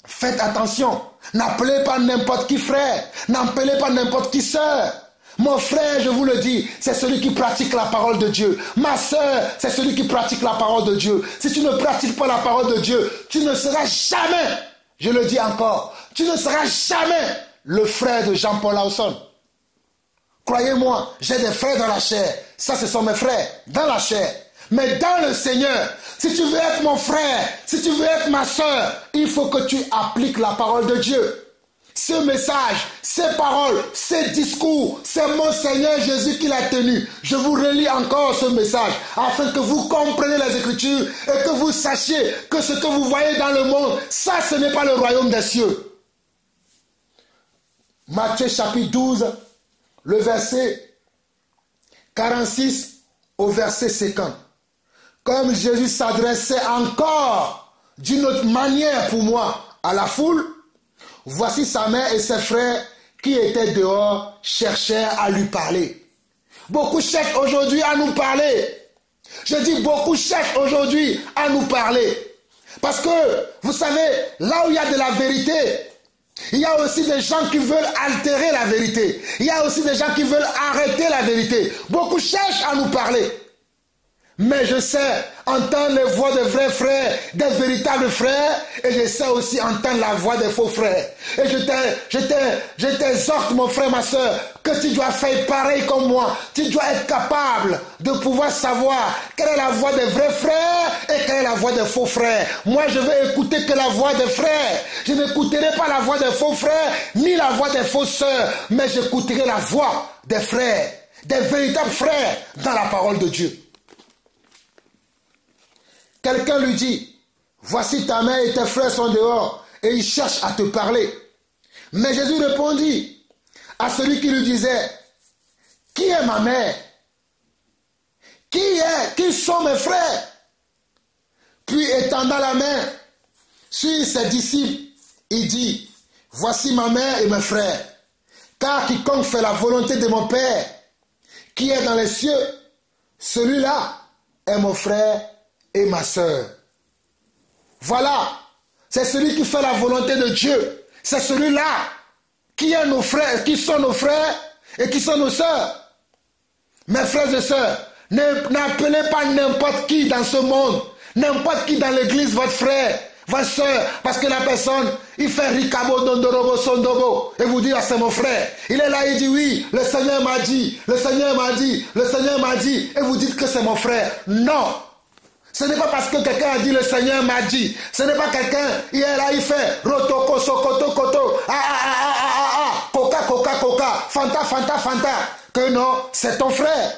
faites attention. N'appelez pas n'importe qui frère. N'appelez pas n'importe qui sœur. Mon frère, je vous le dis, c'est celui qui pratique la parole de Dieu. Ma sœur, c'est celui qui pratique la parole de Dieu. Si tu ne pratiques pas la parole de Dieu, tu ne seras jamais, je le dis encore, tu ne seras jamais le frère de Jean-Paul Lawson. Croyez-moi, j'ai des frères dans la chair. Ça, ce sont mes frères dans la chair. Mais dans le Seigneur, si tu veux être mon frère, si tu veux être ma sœur, il faut que tu appliques la parole de Dieu. Ce message, ces paroles, ces discours, c'est mon Seigneur Jésus qui l'a tenu. Je vous relis encore ce message afin que vous compreniez les Écritures et que vous sachiez que ce que vous voyez dans le monde, ça, ce n'est pas le royaume des cieux. Matthieu chapitre 12, le verset 46 au verset 50. Comme Jésus s'adressait encore d'une autre manière pour moi à la foule, voici sa mère et ses frères qui étaient dehors cherchèrent à lui parler. Beaucoup cherchent aujourd'hui à nous parler. Je dis beaucoup cherchent aujourd'hui à nous parler. Parce que, vous savez, là où il y a de la vérité, il y a aussi des gens qui veulent altérer la vérité. Il y a aussi des gens qui veulent arrêter la vérité. Beaucoup cherchent à nous parler. Mais je sais entendre les voix des vrais frères, des véritables frères, et je sais aussi entendre la voix des faux frères. Et je t'exhorte, mon frère, ma soeur, que tu dois faire pareil comme moi. Tu dois être capable de pouvoir savoir quelle est la voix des vrais frères et quelle est la voix des faux frères. Moi, je vais écouter que la voix des frères. Je n'écouterai pas la voix des faux frères, ni la voix des fausses sœurs, mais j'écouterai la voix des frères, des véritables frères dans la parole de Dieu. Quelqu'un lui dit, voici ta mère et tes frères sont dehors et ils cherchent à te parler. Mais Jésus répondit à celui qui lui disait, qui est ma mère? Qui sont mes frères? Puis étendant la main sur ses disciples, il dit, voici ma mère et mes frères. Car quiconque fait la volonté de mon Père qui est dans les cieux, celui-là est mon frère et ma sœur. Voilà, c'est celui qui fait la volonté de Dieu. C'est celui-là qui est nos frères, qui sont nos frères et qui sont nos sœurs. Mes frères et sœurs, n'appelez pas n'importe qui dans ce monde, n'importe qui dans l'église, votre frère, votre sœur, parce que la personne, il fait ricabo dondorobo sondobo, et vous dites, ah, c'est mon frère. Il est là, il dit, oui, le Seigneur m'a dit, le Seigneur m'a dit, le Seigneur m'a dit, et vous dites que c'est mon frère. Non. Ce n'est pas parce que quelqu'un a dit le Seigneur m'a dit. Ce n'est pas quelqu'un, il est là, il fait rotoko, sokoto, koto, coca, coca, coca, fanta, fanta, fanta. Que non, c'est ton frère.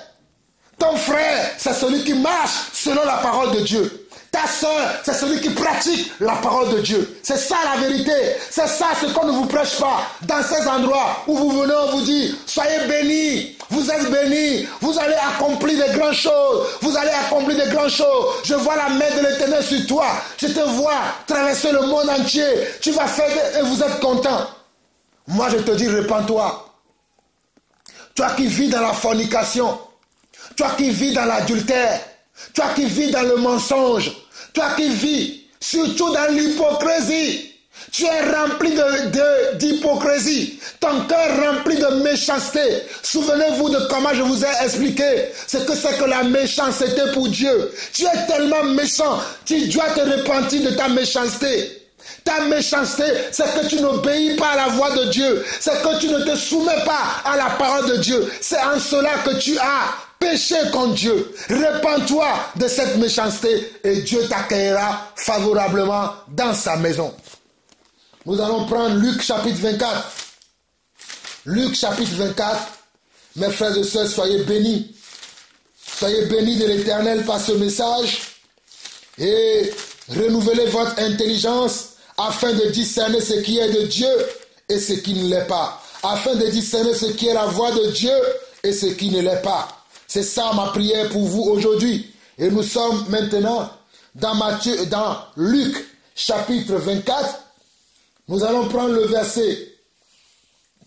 Ton frère, c'est celui qui marche selon la parole de Dieu. Ta soeur, c'est celui qui pratique la parole de Dieu. C'est ça la vérité. C'est ça ce qu'on ne vous prêche pas. Dans ces endroits où vous venez, on vous dit, soyez bénis. Vous êtes bénis. Vous allez accomplir de grandes choses. Vous allez accomplir de grandes choses. Je vois la main de l'Éternel sur toi. Je te vois traverser le monde entier. Tu vas faire et vous êtes content. Moi, je te dis, répands-toi. Toi qui vis dans la fornication. Toi qui vis dans l'adultère. Toi qui vis dans le mensonge, toi qui vis surtout dans l'hypocrisie, tu es rempli d'hypocrisie, ton cœur rempli de méchanceté. Souvenez-vous de comment je vous ai expliqué ce que c'est que la méchanceté pour Dieu. Tu es tellement méchant, tu dois te repentir de ta méchanceté. Ta méchanceté, c'est que tu n'obéis pas à la voix de Dieu, c'est que tu ne te soumets pas à la parole de Dieu. C'est en cela que tu as péché contre Dieu. Répands-toi de cette méchanceté et Dieu t'accueillera favorablement dans sa maison. Nous allons prendre Luc chapitre 24. Luc chapitre 24. Mes frères et sœurs, soyez bénis. Soyez bénis de l'Éternel par ce message et renouvelez votre intelligence afin de discerner ce qui est de Dieu et ce qui ne l'est pas. Afin de discerner ce qui est la voix de Dieu et ce qui ne l'est pas. C'est ça ma prière pour vous aujourd'hui. Et nous sommes maintenant dans Luc chapitre 24. Nous allons prendre le verset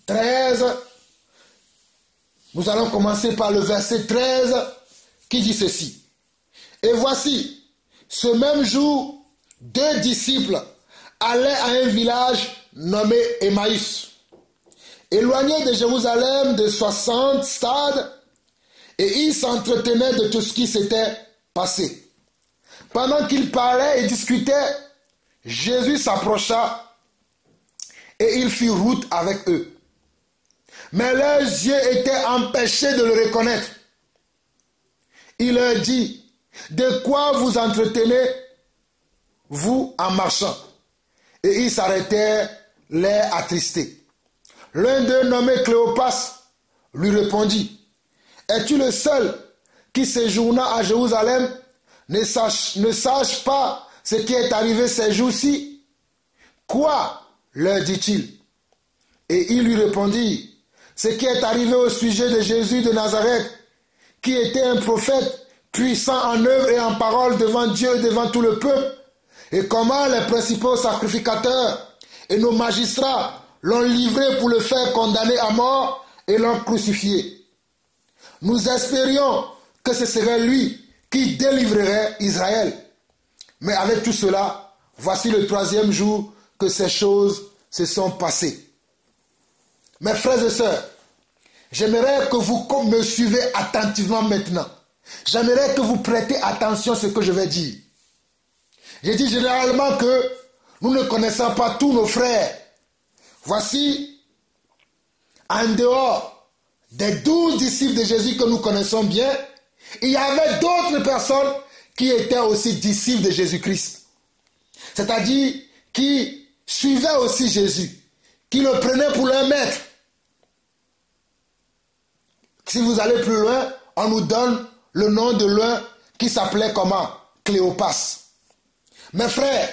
13. Nous allons commencer par le verset 13 qui dit ceci. Et voici, ce même jour, 2 disciples allaient à un village nommé Emmaüs, éloigné de Jérusalem de 60 stades, et ils s'entretenaient de tout ce qui s'était passé. Pendant qu'ils parlaient et discutaient, Jésus s'approcha et il fit route avec eux. Mais leurs yeux étaient empêchés de le reconnaître. Il leur dit, de quoi vous entretenez, vous, en marchant? Et ils s'arrêtèrent, l'air attristés. L'un d'eux, nommé Cléopas, lui répondit, es-tu le seul qui séjourna à Jérusalem ne sache pas ce qui est arrivé ces jours-ci? Quoi? Leur dit-il. Et il lui répondit, ce qui est arrivé au sujet de Jésus de Nazareth, qui était un prophète puissant en œuvre et en parole devant Dieu et devant tout le peuple, et comment les principaux sacrificateurs et nos magistrats l'ont livré pour le faire condamner à mort et l'ont crucifié. Nous espérions que ce serait lui qui délivrerait Israël. Mais avec tout cela, voici le 3e jour que ces choses se sont passées. Mes frères et sœurs, j'aimerais que vous me suivez attentivement maintenant. J'aimerais que vous prêtez attention à ce que je vais dire. J'ai dit généralement que nous ne connaissons pas tous nos frères. Voici, en dehors des 12 disciples de Jésus que nous connaissons bien, il y avait d'autres personnes qui étaient aussi disciples de Jésus-Christ. C'est-à-dire qui suivaient aussi Jésus, qui le prenaient pour leur maître. Si vous allez plus loin, on nous donne le nom de l'un qui s'appelait comment? Cléopas. Mes frères,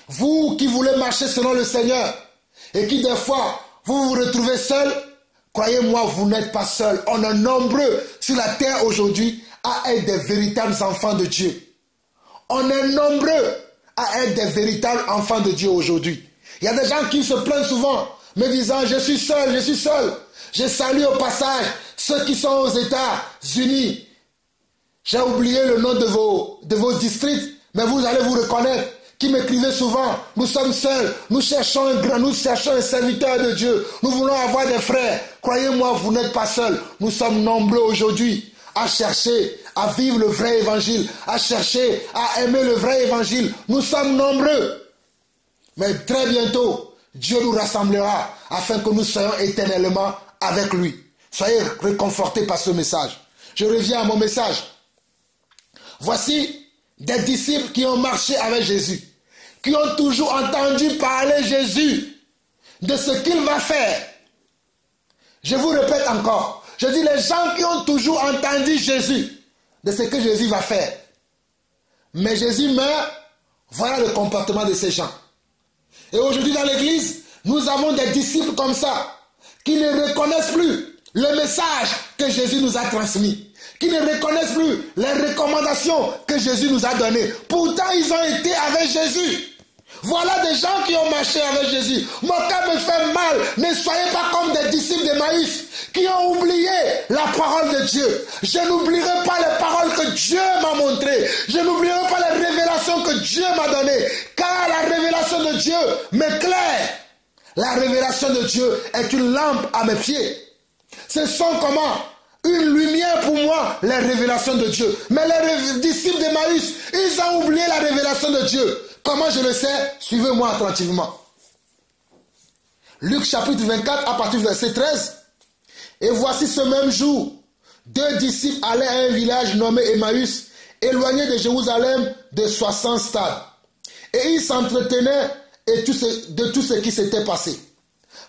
vous qui voulez marcher selon le Seigneur et qui des fois vous vous retrouvez seul, croyez-moi, vous n'êtes pas seul. On est nombreux sur la terre aujourd'hui à être des véritables enfants de Dieu. On est nombreux à être des véritables enfants de Dieu aujourd'hui. Il y a des gens qui se plaignent souvent, me disant, je suis seul, je suis seul. Je salue au passage ceux qui sont aux États-Unis. J'ai oublié le nom de vos districts, mais vous allez vous reconnaître, qui m'écrivez souvent, nous sommes seuls, nous cherchons un serviteur de Dieu, nous voulons avoir des frères. Croyez-moi, vous n'êtes pas seuls, nous sommes nombreux aujourd'hui à chercher, à vivre le vrai évangile, à chercher, à aimer le vrai évangile. Nous sommes nombreux. Mais très bientôt, Dieu nous rassemblera afin que nous soyons éternellement avec lui. Soyez réconfortés par ce message. Je reviens à mon message. Voici des disciples qui ont marché avec Jésus, qui ont toujours entendu parler Jésus de ce qu'il va faire. Je vous répète encore, je dis les gens qui ont toujours entendu Jésus de ce que Jésus va faire. Mais Jésus meurt, voilà le comportement de ces gens. Et aujourd'hui dans l'église, nous avons des disciples comme ça, qui ne reconnaissent plus le message que Jésus nous a transmis, qui ne reconnaissent plus les recommandations que Jésus nous a données. Pourtant, ils ont été avec Jésus. Voilà des gens qui ont marché avec Jésus. Mon cœur me fait mal. Ne soyez pas comme des disciples d'Emmaüs qui ont oublié la parole de Dieu. Je n'oublierai pas les paroles que Dieu m'a montrées. Je n'oublierai pas les révélations que Dieu m'a données. Car la révélation de Dieu m'éclaire. La révélation de Dieu est une lampe à mes pieds. Ce sont comment? Une lumière pour moi, les révélations de Dieu. Mais les disciples d'Emmaüs, ils ont oublié la révélation de Dieu. Comment je le sais? Suivez-moi attentivement. Luc chapitre 24 à partir du verset 13. Et voici ce même jour, 2 disciples allaient à un village nommé Emmaüs, éloigné de Jérusalem de 60 stades. Et ils s'entretenaient de tout ce qui s'était passé.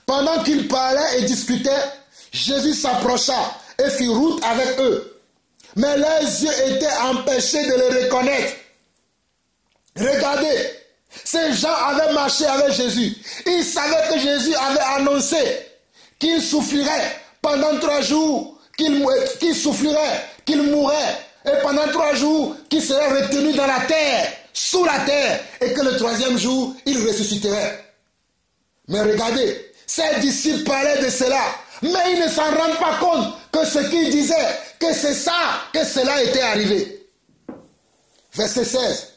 Pendant qu'ils parlaient et discutaient, Jésus s'approcha et fit route avec eux. Mais leurs yeux étaient empêchés de le reconnaître. Regardez, ces gens avaient marché avec Jésus. Ils savaient que Jésus avait annoncé qu'il souffrirait pendant 3 jours, qu'il souffrirait, qu'il mourrait, et pendant 3 jours, qu'il serait retenu dans la terre, sous la terre, et que le 3e jour, il ressusciterait. Mais regardez, ces disciples parlaient de cela, mais ils ne s'en rendent pas compte que ce qu'ils disaient, que c'est ça, que cela était arrivé. Verset 16.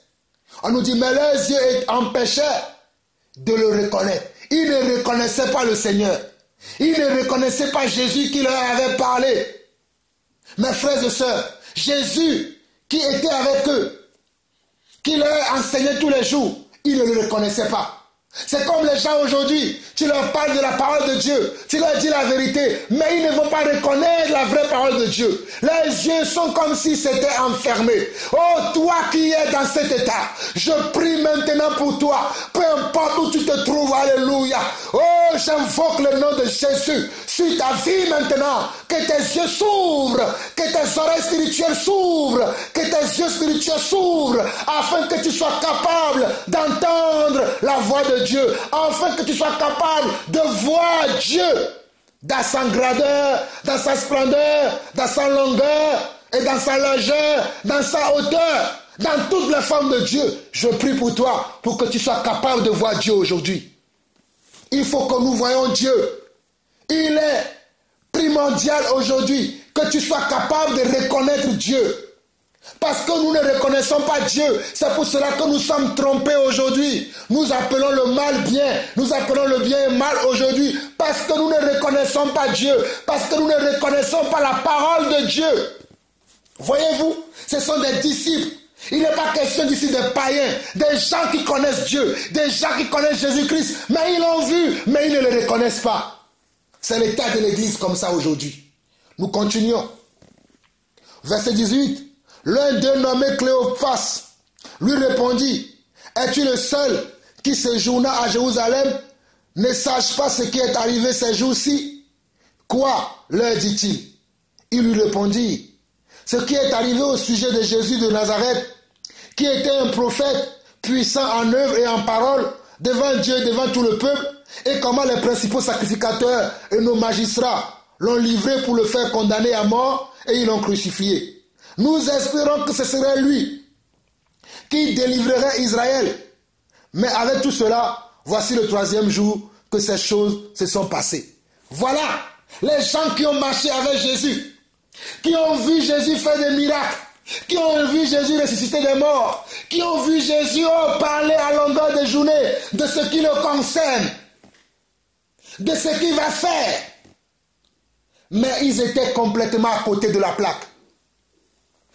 On nous dit, mais leurs yeux empêchaient de le reconnaître. Ils ne reconnaissaient pas le Seigneur. Ils ne reconnaissaient pas Jésus qui leur avait parlé. Mes frères et sœurs, Jésus qui était avec eux, qui leur enseignait tous les jours, ils ne le reconnaissaient pas. C'est comme les gens aujourd'hui, tu leur parles de la parole de Dieu, tu leur dis la vérité, mais ils ne vont pas reconnaître la vraie parole de Dieu. Leurs yeux sont comme s'ils s'étaient enfermés. Oh, toi qui es dans cet état, je prie maintenant pour toi, peu importe où tu te trouves, alléluia. Oh, j'invoque le nom de Jésus sur ta vie maintenant, que tes yeux s'ouvrent, que tes oreilles spirituelles s'ouvrent, que tes yeux spirituels s'ouvrent, afin que tu sois capable d'entendre la voix de Dieu, afin que tu sois capable de voir Dieu dans sa grandeur, dans sa splendeur, dans sa longueur et dans sa largeur, dans sa hauteur, dans toutes les formes de Dieu. Je prie pour toi, pour que tu sois capable de voir Dieu aujourd'hui. Il faut que nous voyions Dieu. Il est primordial aujourd'hui que tu sois capable de reconnaître Dieu. Parce que nous ne reconnaissons pas Dieu. C'est pour cela que nous sommes trompés aujourd'hui. Nous appelons le mal bien. Nous appelons le bien mal aujourd'hui. Parce que nous ne reconnaissons pas Dieu. Parce que nous ne reconnaissons pas la parole de Dieu. Voyez-vous, ce sont des disciples. Il n'est pas question d'ici des païens, des gens qui connaissent Dieu, des gens qui connaissent Jésus-Christ, mais ils l'ont vu, mais ils ne le reconnaissent pas. C'est l'état de l'Église comme ça aujourd'hui. Nous continuons. Verset 18. L'un d'eux nommé Cléophas lui répondit, es-tu le seul qui séjourna à Jérusalem, ne sache pas ce qui est arrivé ces jours-ci? Quoi, leur dit-il? Il lui répondit, ce qui est arrivé au sujet de Jésus de Nazareth, qui était un prophète puissant en œuvre et en parole devant Dieu, devant tout le peuple, et comment les principaux sacrificateurs et nos magistrats l'ont livré pour le faire condamner à mort et ils l'ont crucifié. Nous espérons que ce serait lui qui délivrerait Israël. Mais avec tout cela, voici le 3e jour que ces choses se sont passées. Voilà les gens qui ont marché avec Jésus, qui ont vu Jésus faire des miracles, qui ont vu Jésus ressusciter des morts, qui ont vu Jésus parler à longueur de journée de ce qui le concerne, de ce qu'il va faire. Mais ils étaient complètement à côté de la plaque.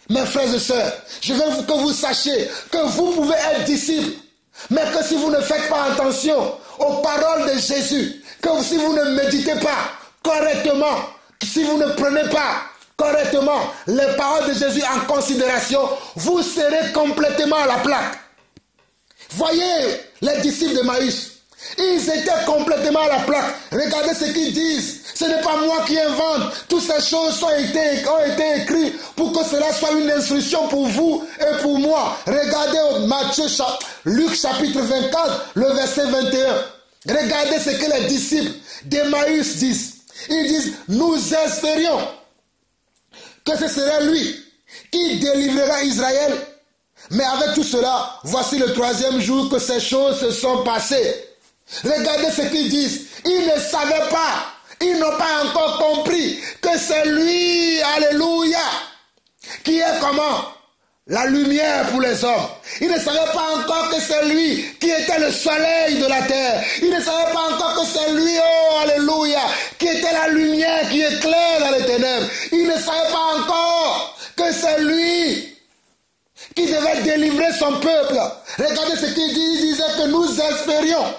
Mes frères et sœurs, je veux que vous sachiez que vous pouvez être disciples, mais que si vous ne faites pas attention aux paroles de Jésus, que si vous ne méditez pas correctement, si vous ne prenez pas correctement les paroles de Jésus en considération, vous serez complètement à la plaque. Voyez les disciples de Maïs, ils étaient complètement à la plaque. Regardez ce qu'ils disent. Ce n'est pas moi qui invente. Toutes ces choses ont été écrites pour que cela soit une instruction pour vous et pour moi. Regardez Luc chapitre 24, le verset 21. Regardez ce que les disciples d'Emmaüs disent. Ils disent, nous espérions que ce serait lui qui délivrera Israël. Mais avec tout cela, voici le 3e jour que ces choses se sont passées. Regardez ce qu'ils disent. Ils ne savaient pas, ils n'ont pas encore compris que c'est lui, alléluia, qui est comment? La lumière pour les hommes. Ils ne savaient pas encore que c'est lui qui était le soleil de la terre. Ils ne savaient pas encore que c'est lui, oh alléluia, qui était la lumière qui éclaire dans les ténèbres. Ils ne savaient pas encore que c'est lui qui devait délivrer son peuple. Regardez ce qu'il dit. Il disait que nous espérions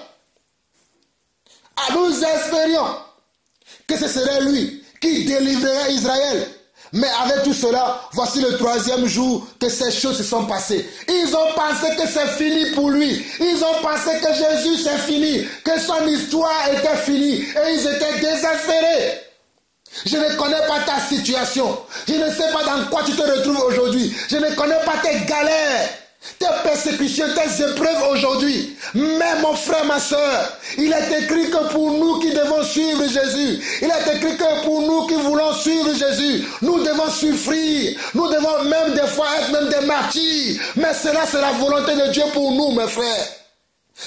que ce serait lui qui délivrerait Israël. Mais avec tout cela, voici le 3e jour que ces choses se sont passées. Ils ont pensé que c'est fini pour lui. Ils ont pensé que Jésus c'est fini, que son histoire était finie. Et ils étaient désespérés. Je ne connais pas ta situation. Je ne sais pas dans quoi tu te retrouves aujourd'hui. Je ne connais pas tes galères, tes persécutions, tes épreuves aujourd'hui. Mais mon frère, ma soeur, il est écrit que pour nous qui devons suivre Jésus, il est écrit que pour nous qui voulons suivre Jésus, nous devons souffrir. Nous devons même des fois être même des martyrs. Mais cela, c'est la volonté de Dieu pour nous, mes frères.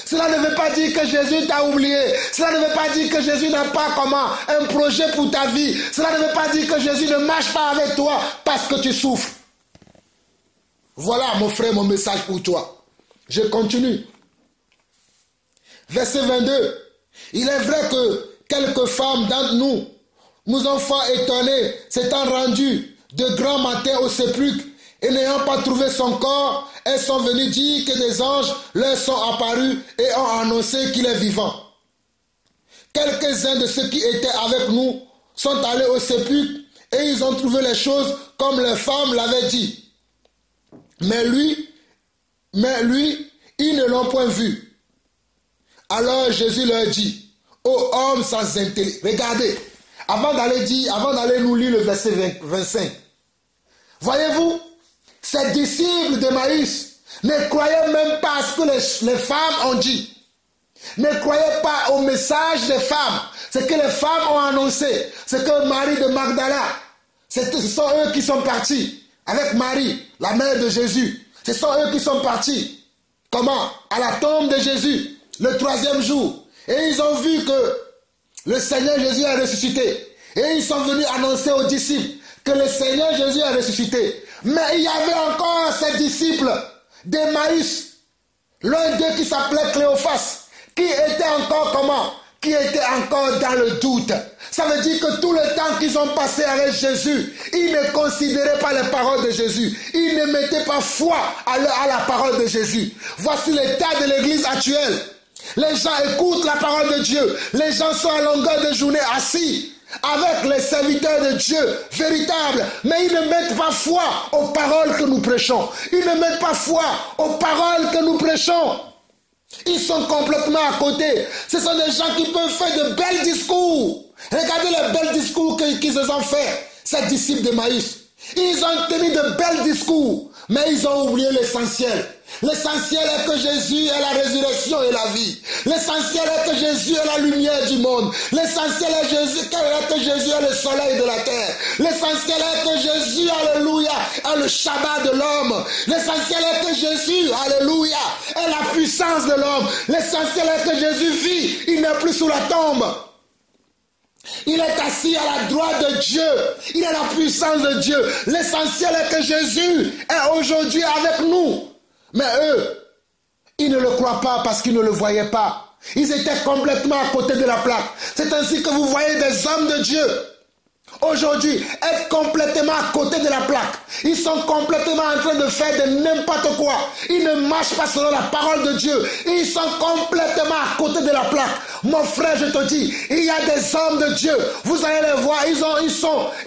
Cela ne veut pas dire que Jésus t'a oublié. Cela ne veut pas dire que Jésus n'a pas un projet pour ta vie. Cela ne veut pas dire que Jésus ne marche pas avec toi parce que tu souffres. Voilà, mon frère, mon message pour toi. Je continue. Verset 22. Il est vrai que quelques femmes d'entre nous ont fort étonnés, s'étant rendues de grand matin au sépulcre et n'ayant pas trouvé son corps, elles sont venues dire que des anges leur sont apparus et ont annoncé qu'il est vivant. Quelques-uns de ceux qui étaient avec nous sont allés au sépulcre et ils ont trouvé les choses comme les femmes l'avaient dit. Mais lui, ils ne l'ont point vu. Alors Jésus leur dit, ô hommes sans intelligence, regardez, avant d'aller nous lire le verset 25, voyez-vous, ces disciples d'Emmaüs ne croyaient même pas à ce que les femmes ont dit. Ne croyaient pas au message des femmes. Ce que les femmes ont annoncé. Ce que Marie de Magdala. Ce sont eux qui sont partis. Avec Marie, la mère de Jésus. Ce sont eux qui sont partis. Comment? À la tombe de Jésus. Le 3e jour. Et ils ont vu que le Seigneur Jésus a ressuscité. Et ils sont venus annoncer aux disciples que le Seigneur Jésus a ressuscité. Mais il y avait encore ces disciples d'Emmaüs, l'un d'eux qui s'appelait Cléophas, qui était encore comment? Qui était encore dans le doute. Ça veut dire que tout le temps qu'ils ont passé avec Jésus, ils ne considéraient pas les paroles de Jésus. Ils ne mettaient pas foi à la parole de Jésus. Voici l'état de l'église actuelle. Les gens écoutent la parole de Dieu. Les gens sont à longueur de journée assis avec les serviteurs de Dieu véritables, mais ils ne mettent pas foi aux paroles que nous prêchons. Ils ne mettent pas foi aux paroles que nous prêchons. Ils sont complètement à côté. Ce sont des gens qui peuvent faire de belles discours. Regardez les belles discours qu'ils se sont fait, ces disciples de Maïs. Ils ont tenu de belles discours, mais ils ont oublié l'essentiel. L'essentiel est que Jésus est la résurrection et la vie. L'essentiel est que Jésus est la lumière du monde. L'essentiel est que Jésus est le soleil de la terre. L'essentiel est que Jésus, alléluia, est le Shabbat de l'homme. L'essentiel est que Jésus, alléluia, est la puissance de l'homme. L'essentiel est que Jésus vit, il n'est plus sous la tombe. Il est assis à la droite de Dieu. Il est la puissance de Dieu. L'essentiel est que Jésus est aujourd'hui avec nous. Mais eux, ils ne le croient pas parce qu'ils ne le voyaient pas. Ils étaient complètement à côté de la plaque. C'est ainsi que vous voyez des hommes de Dieu aujourd'hui être complètement à côté de la plaque. Ils sont complètement en train de faire de n'importe quoi. Ils ne marchent pas selon la parole de Dieu. Ils sont complètement à côté de la plaque. Mon frère, je te dis, il y a des hommes de Dieu. Vous allez les voir,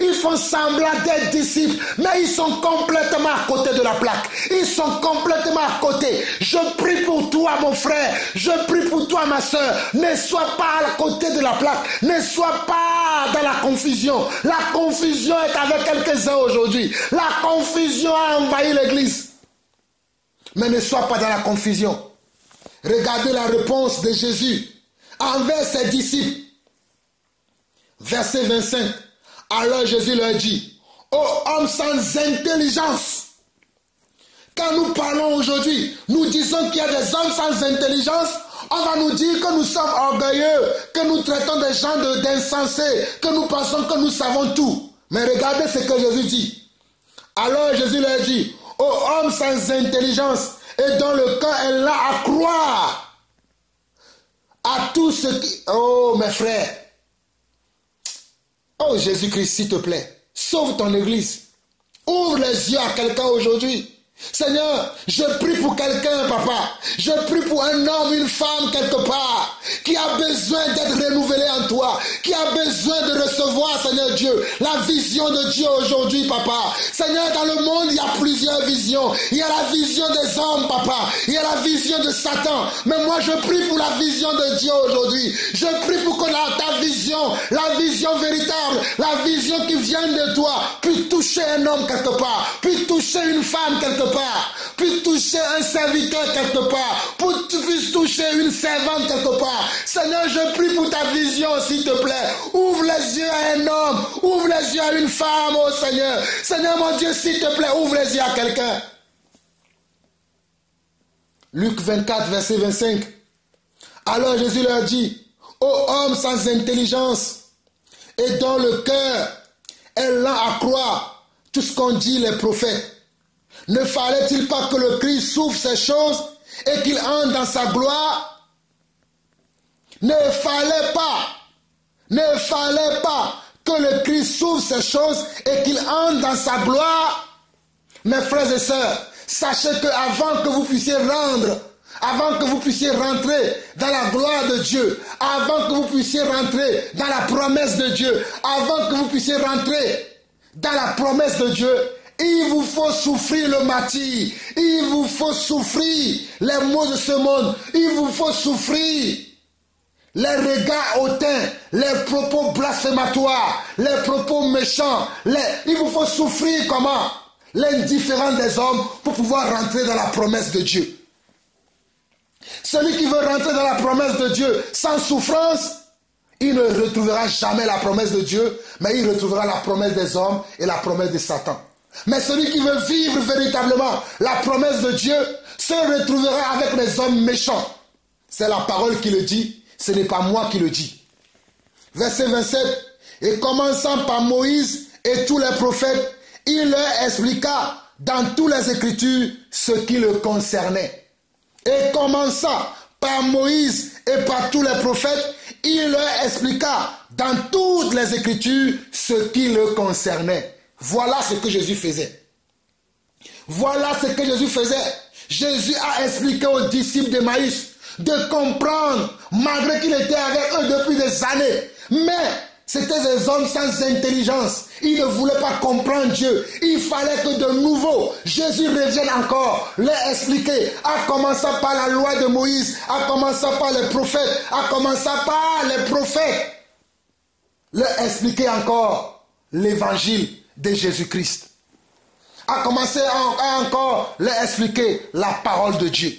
ils font semblant d'être disciples, mais ils sont complètement à côté de la plaque. Ils sont complètement à côté. Je prie pour toi, mon frère. Je prie pour toi, ma soeur. Ne sois pas à côté de la plaque. Ne sois pas dans la confusion. La confusion est avec quelques-uns aujourd'hui. La confusion a envahi l'église. Mais ne sois pas dans la confusion. Regardez la réponse de Jésus envers ses disciples. Verset 25. Alors Jésus leur dit, ô hommes sans intelligence. Quand nous parlons aujourd'hui, nous disons qu'il y a des hommes sans intelligence. On va nous dire que nous sommes orgueilleux, que nous traitons des gens d'insensés, que nous pensons que nous savons tout. Mais regardez ce que Jésus dit. Alors Jésus leur dit, ô hommes sans intelligence, et dont le cœur est là à croire à tout ce qui... Oh mes frères, oh Jésus-Christ, s'il te plaît, sauve ton église. Ouvre les yeux à quelqu'un aujourd'hui. Seigneur, je prie pour quelqu'un, papa. Je prie pour un homme, une femme quelque part, qui a besoin d'être renouvelé en toi, qui a besoin de recevoir, Seigneur Dieu, la vision de Dieu aujourd'hui, papa. Seigneur, dans le monde, il y a plusieurs visions. Il y a la vision des hommes, papa. Il y a la vision de Satan. Mais moi, je prie pour la vision de Dieu aujourd'hui. Je prie pour que ta vision, la vision véritable, la vision qui vient de toi, puisse toucher un homme quelque part, puisse toucher une femme quelque part, puisse toucher un serviteur quelque part, puisse toucher une servante quelque part. Seigneur, je prie pour ta vision, s'il te plaît. Ouvre les yeux à un homme, ouvre les yeux à une femme, oh Seigneur. Seigneur mon Dieu, s'il te plaît, ouvre les yeux à quelqu'un. Luc 24, verset 25. Alors Jésus leur dit, ô homme sans intelligence, et dont le cœur est lent à croire tout ce qu'ont dit les prophètes. Ne fallait-il pas que le Christ souffre ces choses et qu'il entre dans sa gloire? Ne fallait pas que le Christ souffre ces choses et qu'il entre dans sa gloire? Mes frères et sœurs, sachez qu'avant que vous puissiez avant que vous puissiez rentrer dans la gloire de Dieu, avant que vous puissiez rentrer dans la promesse de Dieu, avant que vous puissiez rentrer dans la promesse de Dieu, il vous faut souffrir le martyre, il vous faut souffrir les maux de ce monde, il vous faut souffrir les regards hautains, les propos blasphématoires, les propos méchants, il vous faut souffrir comment? L'indifférence des hommes pour pouvoir rentrer dans la promesse de Dieu. Celui qui veut rentrer dans la promesse de Dieu sans souffrance, il ne retrouvera jamais la promesse de Dieu, mais il retrouvera la promesse des hommes et la promesse de Satan. Mais celui qui veut vivre véritablement la promesse de Dieu se retrouvera avec les hommes méchants. C'est la parole qui le dit, ce n'est pas moi qui le dis. Verset 27. Et commençant par Moïse et tous les prophètes, il leur expliqua dans toutes les Écritures ce qui le concernait. Et commençant par Moïse et par tous les prophètes, il leur expliqua dans toutes les Écritures ce qui le concernait. Voilà ce que Jésus faisait. Voilà ce que Jésus faisait. Jésus a expliqué aux disciples d'Emmaüs de comprendre, malgré qu'il était avec eux depuis des années. Mais c'était des hommes sans intelligence. Ils ne voulaient pas comprendre Dieu. Il fallait que de nouveau, Jésus revienne encore, leur expliquer, en commençant par la loi de Moïse, en commençant par les prophètes, en commençant par les prophètes, leur expliquer encore l'évangile de Jésus-Christ. A commencé à encore leur expliquer la parole de Dieu.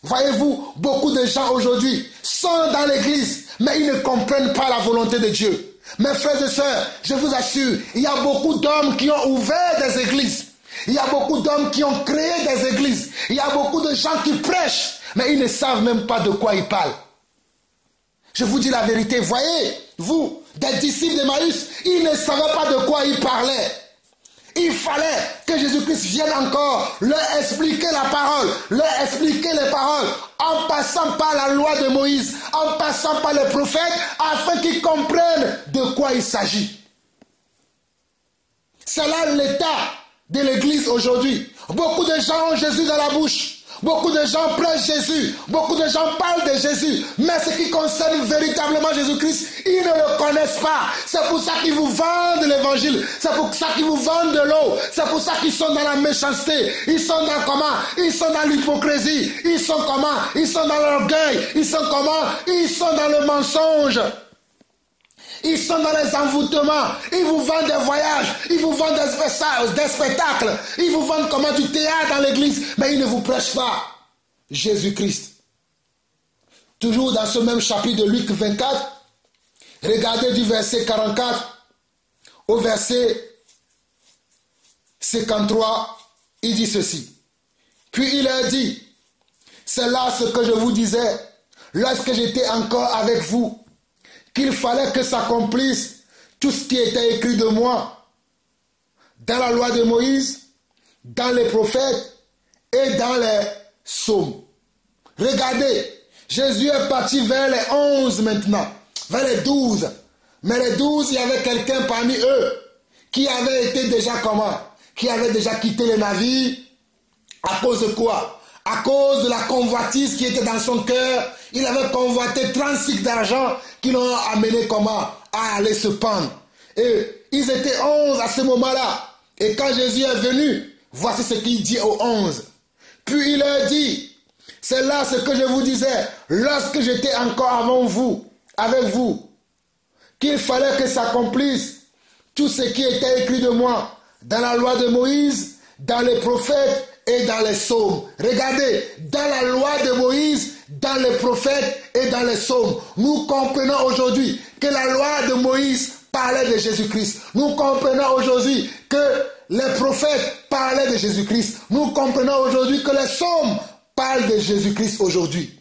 Voyez-vous, beaucoup de gens aujourd'hui sont dans l'église, mais ils ne comprennent pas la volonté de Dieu. Mes frères et sœurs, je vous assure, il y a beaucoup d'hommes qui ont ouvert des églises. Il y a beaucoup d'hommes qui ont créé des églises. Il y a beaucoup de gens qui prêchent, mais ils ne savent même pas de quoi ils parlent. Je vous dis la vérité, voyez, vous, des disciples d'Emmaüs, ils ne savaient pas de quoi ils parlaient. Il fallait que Jésus-Christ vienne encore leur expliquer la parole, leur expliquer les paroles, en passant par la loi de Moïse, en passant par les prophètes, afin qu'ils comprennent de quoi il s'agit. C'est là l'état de l'Église aujourd'hui. Beaucoup de gens ont Jésus dans la bouche. Beaucoup de gens prêchent Jésus, beaucoup de gens parlent de Jésus, mais ce qui concerne véritablement Jésus-Christ, ils ne le connaissent pas. C'est pour ça qu'ils vous vendent l'évangile, c'est pour ça qu'ils vous vendent de l'eau, c'est pour ça qu'ils sont dans la méchanceté, ils sont dans comment? Ils sont dans l'hypocrisie, ils sont comment? Ils sont dans l'orgueil, ils sont comment? Ils sont dans le mensonge. Ils sont dans les envoûtements, ils vous vendent des voyages, ils vous vendent des spectacles, ils vous vendent comment du théâtre dans l'église, mais ils ne vous prêchent pas Jésus-Christ. Toujours dans ce même chapitre de Luc 24, regardez du verset 44 au verset 53, il dit ceci. Puis il a dit, c'est là ce que je vous disais lorsque j'étais encore avec vous, qu'il fallait que s'accomplisse tout ce qui était écrit de moi dans la loi de Moïse, dans les prophètes et dans les psaumes. Regardez, Jésus est parti vers les 11 maintenant, vers les 12. Mais les 12, il y avait quelqu'un parmi eux qui avait été déjà comment? Qui avait déjà quitté le navire. À cause de quoi? À cause de la convoitise qui était dans son cœur. Il avait convoité 30 cycles d'argent qui l'ont amené comment? À aller se pendre. Et ils étaient 11 à ce moment-là. Et quand Jésus est venu, voici ce qu'il dit aux 11. Puis il leur dit, c'est là ce que je vous disais, lorsque j'étais encore avec vous, qu'il fallait que s'accomplisse tout ce qui était écrit de moi dans la loi de Moïse, dans les prophètes et dans les psaumes. Regardez, dans la loi de Moïse, dans les prophètes et dans les psaumes, nous comprenons aujourd'hui que la loi de Moïse parlait de Jésus-Christ. Nous comprenons aujourd'hui que les prophètes parlaient de Jésus-Christ. Nous comprenons aujourd'hui que les psaumes parlent de Jésus-Christ aujourd'hui.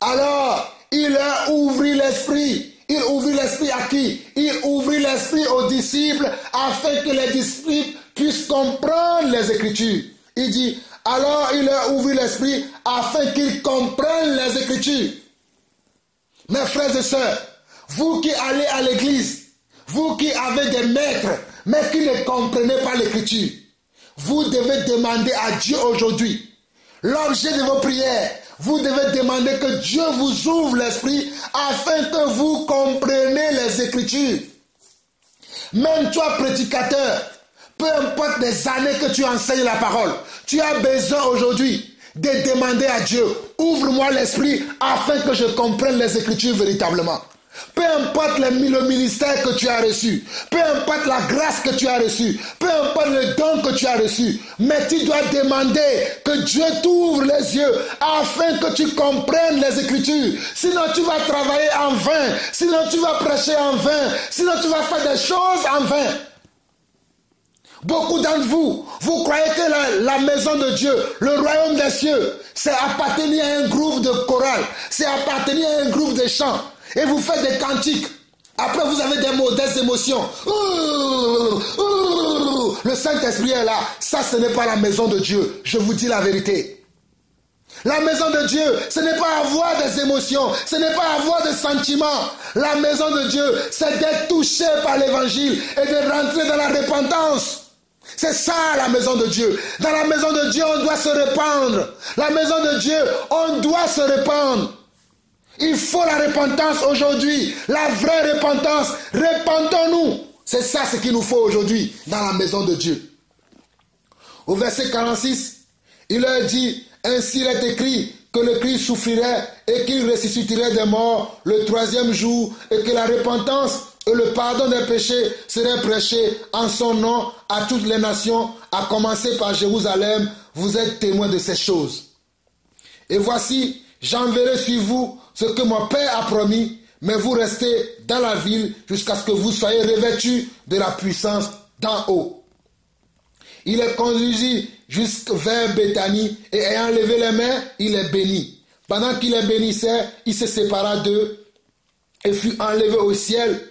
Alors, il leur ouvrit l'esprit. Il ouvrit l'esprit à qui? Il ouvrit l'esprit aux disciples afin que les disciples puissent comprendre les Écritures. Il dit, alors il leur ouvrit l'esprit afin qu'ils comprennent les Écritures. Mes frères et sœurs, vous qui allez à l'église, vous qui avez des maîtres, mais qui ne comprenez pas l'Écriture, vous devez demander à Dieu aujourd'hui l'objet de vos prières. Vous devez demander que Dieu vous ouvre l'esprit afin que vous compreniez les Écritures. Même toi, prédicateur, peu importe les années que tu enseignes la parole, tu as besoin aujourd'hui de demander à Dieu, ouvre-moi l'esprit afin que je comprenne les Écritures véritablement. Peu importe le ministère que tu as reçu, peu importe la grâce que tu as reçue, peu importe le don que tu as reçu, mais tu dois demander que Dieu t'ouvre les yeux afin que tu comprennes les Écritures. Sinon tu vas travailler en vain, sinon tu vas prêcher en vain, sinon tu vas faire des choses en vain. Beaucoup d'entre vous, vous croyez que la maison de Dieu, le royaume des cieux, c'est appartenir à un groupe de chorale, c'est appartenir à un groupe de chants. Et vous faites des cantiques. Après, vous avez des émotions. Le Saint-Esprit est là. Ça, ce n'est pas la maison de Dieu. Je vous dis la vérité. La maison de Dieu, ce n'est pas avoir des émotions, ce n'est pas avoir des sentiments. La maison de Dieu, c'est d'être touché par l'évangile et de rentrer dans la repentance. C'est ça la maison de Dieu. Dans la maison de Dieu, on doit se répandre. La maison de Dieu, on doit se répandre. Il faut la repentance aujourd'hui. La vraie repentance. Repentons-nous. C'est ça ce qu'il nous faut aujourd'hui dans la maison de Dieu. Au verset 46, il leur dit, ainsi il est écrit que le Christ souffrirait et qu'il ressusciterait des morts le troisième jour et que la repentance et le pardon des péchés seraient prêchés en son nom à toutes les nations, à commencer par Jérusalem. Vous êtes témoins de ces choses. Et voici, j'enverrai sur vous ce que mon Père a promis, mais vous restez dans la ville jusqu'à ce que vous soyez revêtus de la puissance d'en haut. Il est conduit jusqu'à vers Béthanie et ayant levé les mains, il est béni. Pendant qu'il les bénissait, il se sépara d'eux et fut enlevé au ciel.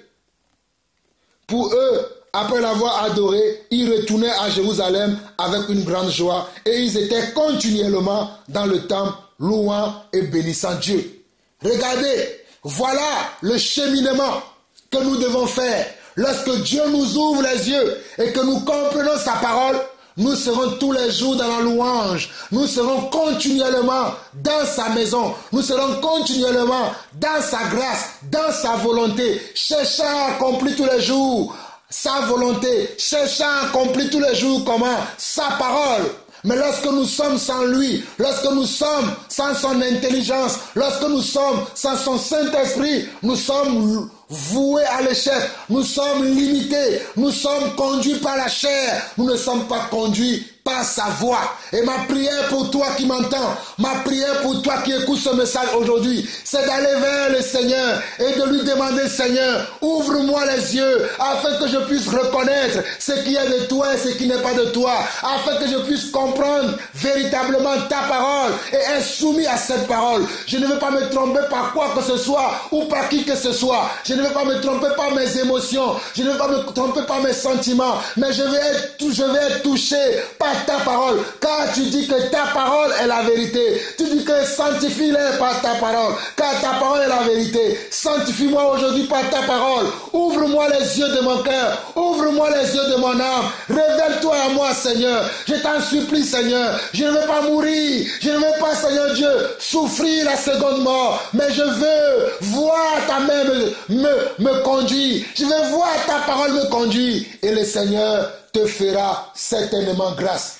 Pour eux, après l'avoir adoré, ils retournaient à Jérusalem avec une grande joie et ils étaient continuellement dans le temple, louant et bénissant Dieu. Regardez, voilà le cheminement que nous devons faire. Lorsque Dieu nous ouvre les yeux et que nous comprenons sa parole, nous serons tous les jours dans la louange. Nous serons continuellement dans sa maison. Nous serons continuellement dans sa grâce, dans sa volonté, cherchant à accomplir tous les jours sa volonté, cherchant à accomplir tous les jours comment? Sa parole. Mais lorsque nous sommes sans lui, lorsque nous sommes sans son intelligence, lorsque nous sommes sans son Saint-Esprit, nous sommes voués à l'échec, nous sommes limités, nous sommes conduits par la chair, nous ne sommes pas conduits par sa voix. Et ma prière pour toi qui m'entends, ma prière pour toi qui écoutes ce message aujourd'hui, c'est d'aller vers le Seigneur et de lui demander, Seigneur, ouvre-moi les yeux afin que je puisse reconnaître ce qui est de toi et ce qui n'est pas de toi, afin que je puisse comprendre véritablement ta parole et être soumis à cette parole. Je ne veux pas me tromper par quoi que ce soit ou par qui que ce soit. Je ne veux pas me tromper par mes émotions. Je ne veux pas me tromper par mes sentiments. Mais je vais être touché par ta parole. Car tu dis que ta parole est la vérité. Tu dis que sanctifie-les par ta parole. Car ta parole est la vérité. Sanctifie-moi aujourd'hui par ta parole. Ouvre-moi les yeux de mon cœur. Ouvre-moi les yeux de mon âme. Révèle-toi à moi, Seigneur. Je t'en supplie, Seigneur. Je ne veux pas mourir. Je ne veux pas, Seigneur Dieu, souffrir la seconde mort. Mais je veux voir ta main me conduire. Je veux voir ta parole me conduire. Et le Seigneur te fera certainement grâce.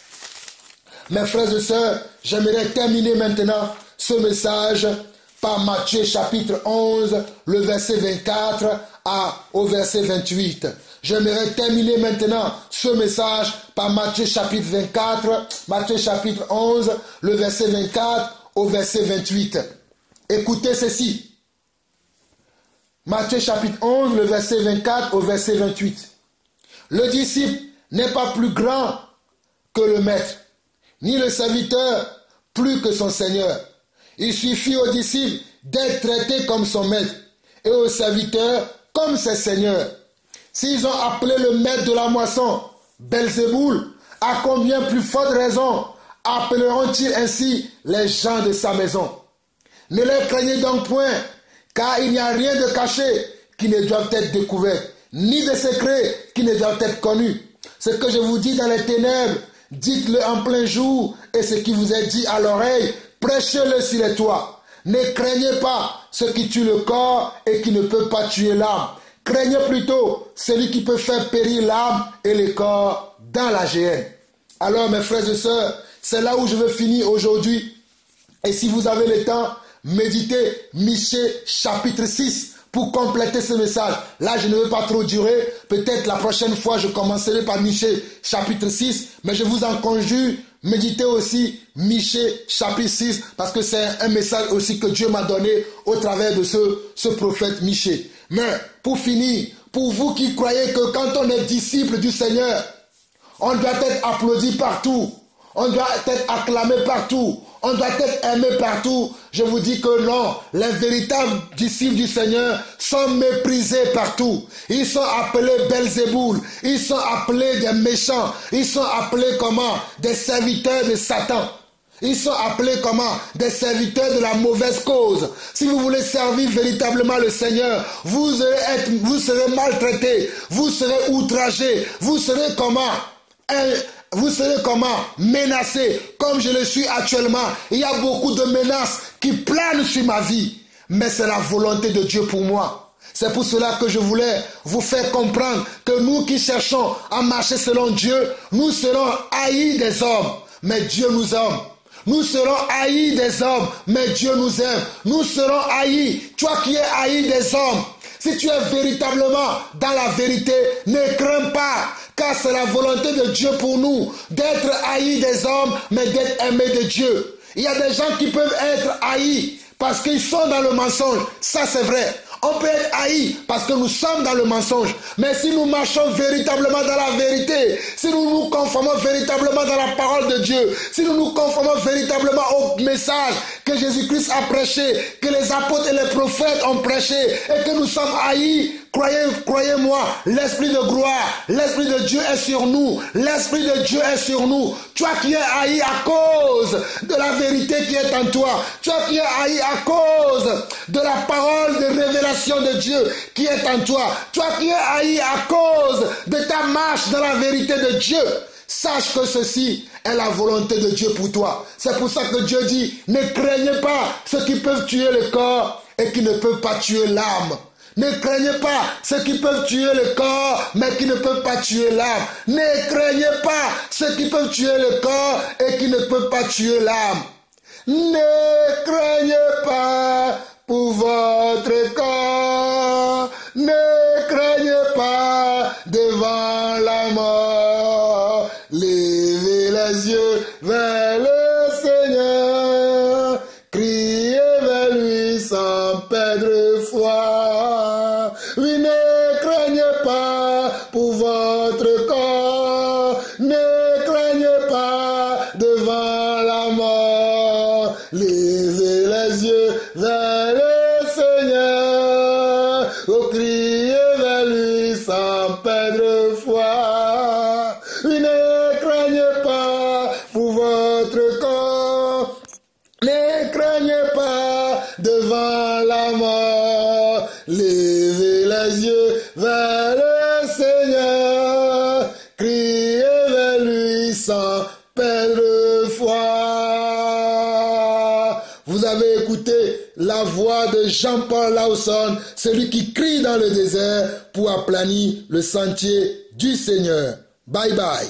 Mes frères et sœurs, j'aimerais terminer maintenant ce message par Matthieu chapitre 11, le verset 24 au verset 28. J'aimerais terminer maintenant ce message par Matthieu chapitre 24, Matthieu chapitre 11, le verset 24 au verset 28. Écoutez ceci. Matthieu chapitre 11, le verset 24 au verset 28. Le disciple n'est pas plus grand que le maître, ni le serviteur plus que son Seigneur. Il suffit au disciple d'être traité comme son maître et au serviteur comme ses seigneurs. S'ils ont appelé le maître de la moisson Belzéboul, à combien plus forte raison appelleront-ils ainsi les gens de sa maison? Ne les craignez donc point, car il n'y a rien de caché qui ne doit être découvert, ni de secret qui ne doit être connu. Ce que je vous dis dans les ténèbres, dites-le en plein jour, et ce qui vous est dit à l'oreille, prêchez-le sur les toits. Ne craignez pas ce qui tue le corps et qui ne peut pas tuer l'âme. Craignez plutôt celui qui peut faire périr l'âme et le corps dans la géhenne. Alors mes frères et sœurs, c'est là où je veux finir aujourd'hui. Et si vous avez le temps, méditez Michée chapitre 6 pour compléter ce message. Là, je ne veux pas trop durer. Peut-être la prochaine fois, je commencerai par Michée chapitre 6. Mais je vous en conjure, méditez aussi Michée chapitre 6 parce que c'est un message aussi que Dieu m'a donné au travers de ce prophète Michée. Mais pour finir, pour vous qui croyez que quand on est disciple du Seigneur, on doit être applaudi partout, on doit être acclamé partout, on doit être aimé partout. Je vous dis que non, les véritables disciples du Seigneur sont méprisés partout. Ils sont appelés Belzéboul, ils sont appelés des méchants, ils sont appelés comment? Des serviteurs de Satan. Ils sont appelés comment? Des serviteurs de la mauvaise cause. Si vous voulez servir véritablement le Seigneur, vous serez maltraités, vous serez outragés, vous serez comment? Vous serez comment? Menacés, comme je le suis actuellement. Il y a beaucoup de menaces qui planent sur ma vie, mais c'est la volonté de Dieu pour moi. C'est pour cela que je voulais vous faire comprendre que nous qui cherchons à marcher selon Dieu, nous serons haïs des hommes, mais Dieu nous aime. Nous serons haïs des hommes, mais Dieu nous aime. Nous serons haïs. Toi qui es haï des hommes, si tu es véritablement dans la vérité, ne crains pas, car c'est la volonté de Dieu pour nous d'être haïs des hommes, mais d'être aimés de Dieu. Il y a des gens qui peuvent être haïs parce qu'ils sont dans le mensonge. Ça, c'est vrai. On peut être haï parce que nous sommes dans le mensonge. Mais si nous marchons véritablement dans la vérité, si nous nous conformons véritablement dans la parole de Dieu, si nous nous conformons véritablement au message que Jésus-Christ a prêché, que les apôtres et les prophètes ont prêché, et que nous sommes haïs, croyez-moi, l'Esprit de gloire, l'Esprit de Dieu est sur nous, l'Esprit de Dieu est sur nous. Toi qui es haï à cause de la vérité qui est en toi, toi qui es haï à cause de la parole de révélation de Dieu qui est en toi, toi qui es haï à cause de ta marche dans la vérité de Dieu, sache que ceci est la volonté de Dieu pour toi. C'est pour ça que Dieu dit, ne craignez pas ceux qui peuvent tuer le corps et qui ne peuvent pas tuer l'âme. Ne craignez pas ceux qui peuvent tuer le corps, mais qui ne peuvent pas tuer l'âme. Ne craignez pas ceux qui peuvent tuer le corps et qui ne peuvent pas tuer l'âme. Ne craignez pas pour votre corps. Ne craignez pas devant la mort. Levez les yeux vers le Seigneur. Criez vers lui sans perdre foi. Oui, ne craignez pas pour votre corps. Ne craignez pas devant la mort. Levez les yeux vers le Seigneur. Oh, criez vers lui sans perdre foi. Oui, ne craignez pas pour votre corps. Ne craignez pas devant la mort. Levez les yeux vers le Seigneur. Criez vers lui sans perdre foi. Vous avez écouté la voix de Jean-Paul Lawson, celui qui crie dans le désert pour aplanir le sentier du Seigneur. Bye bye.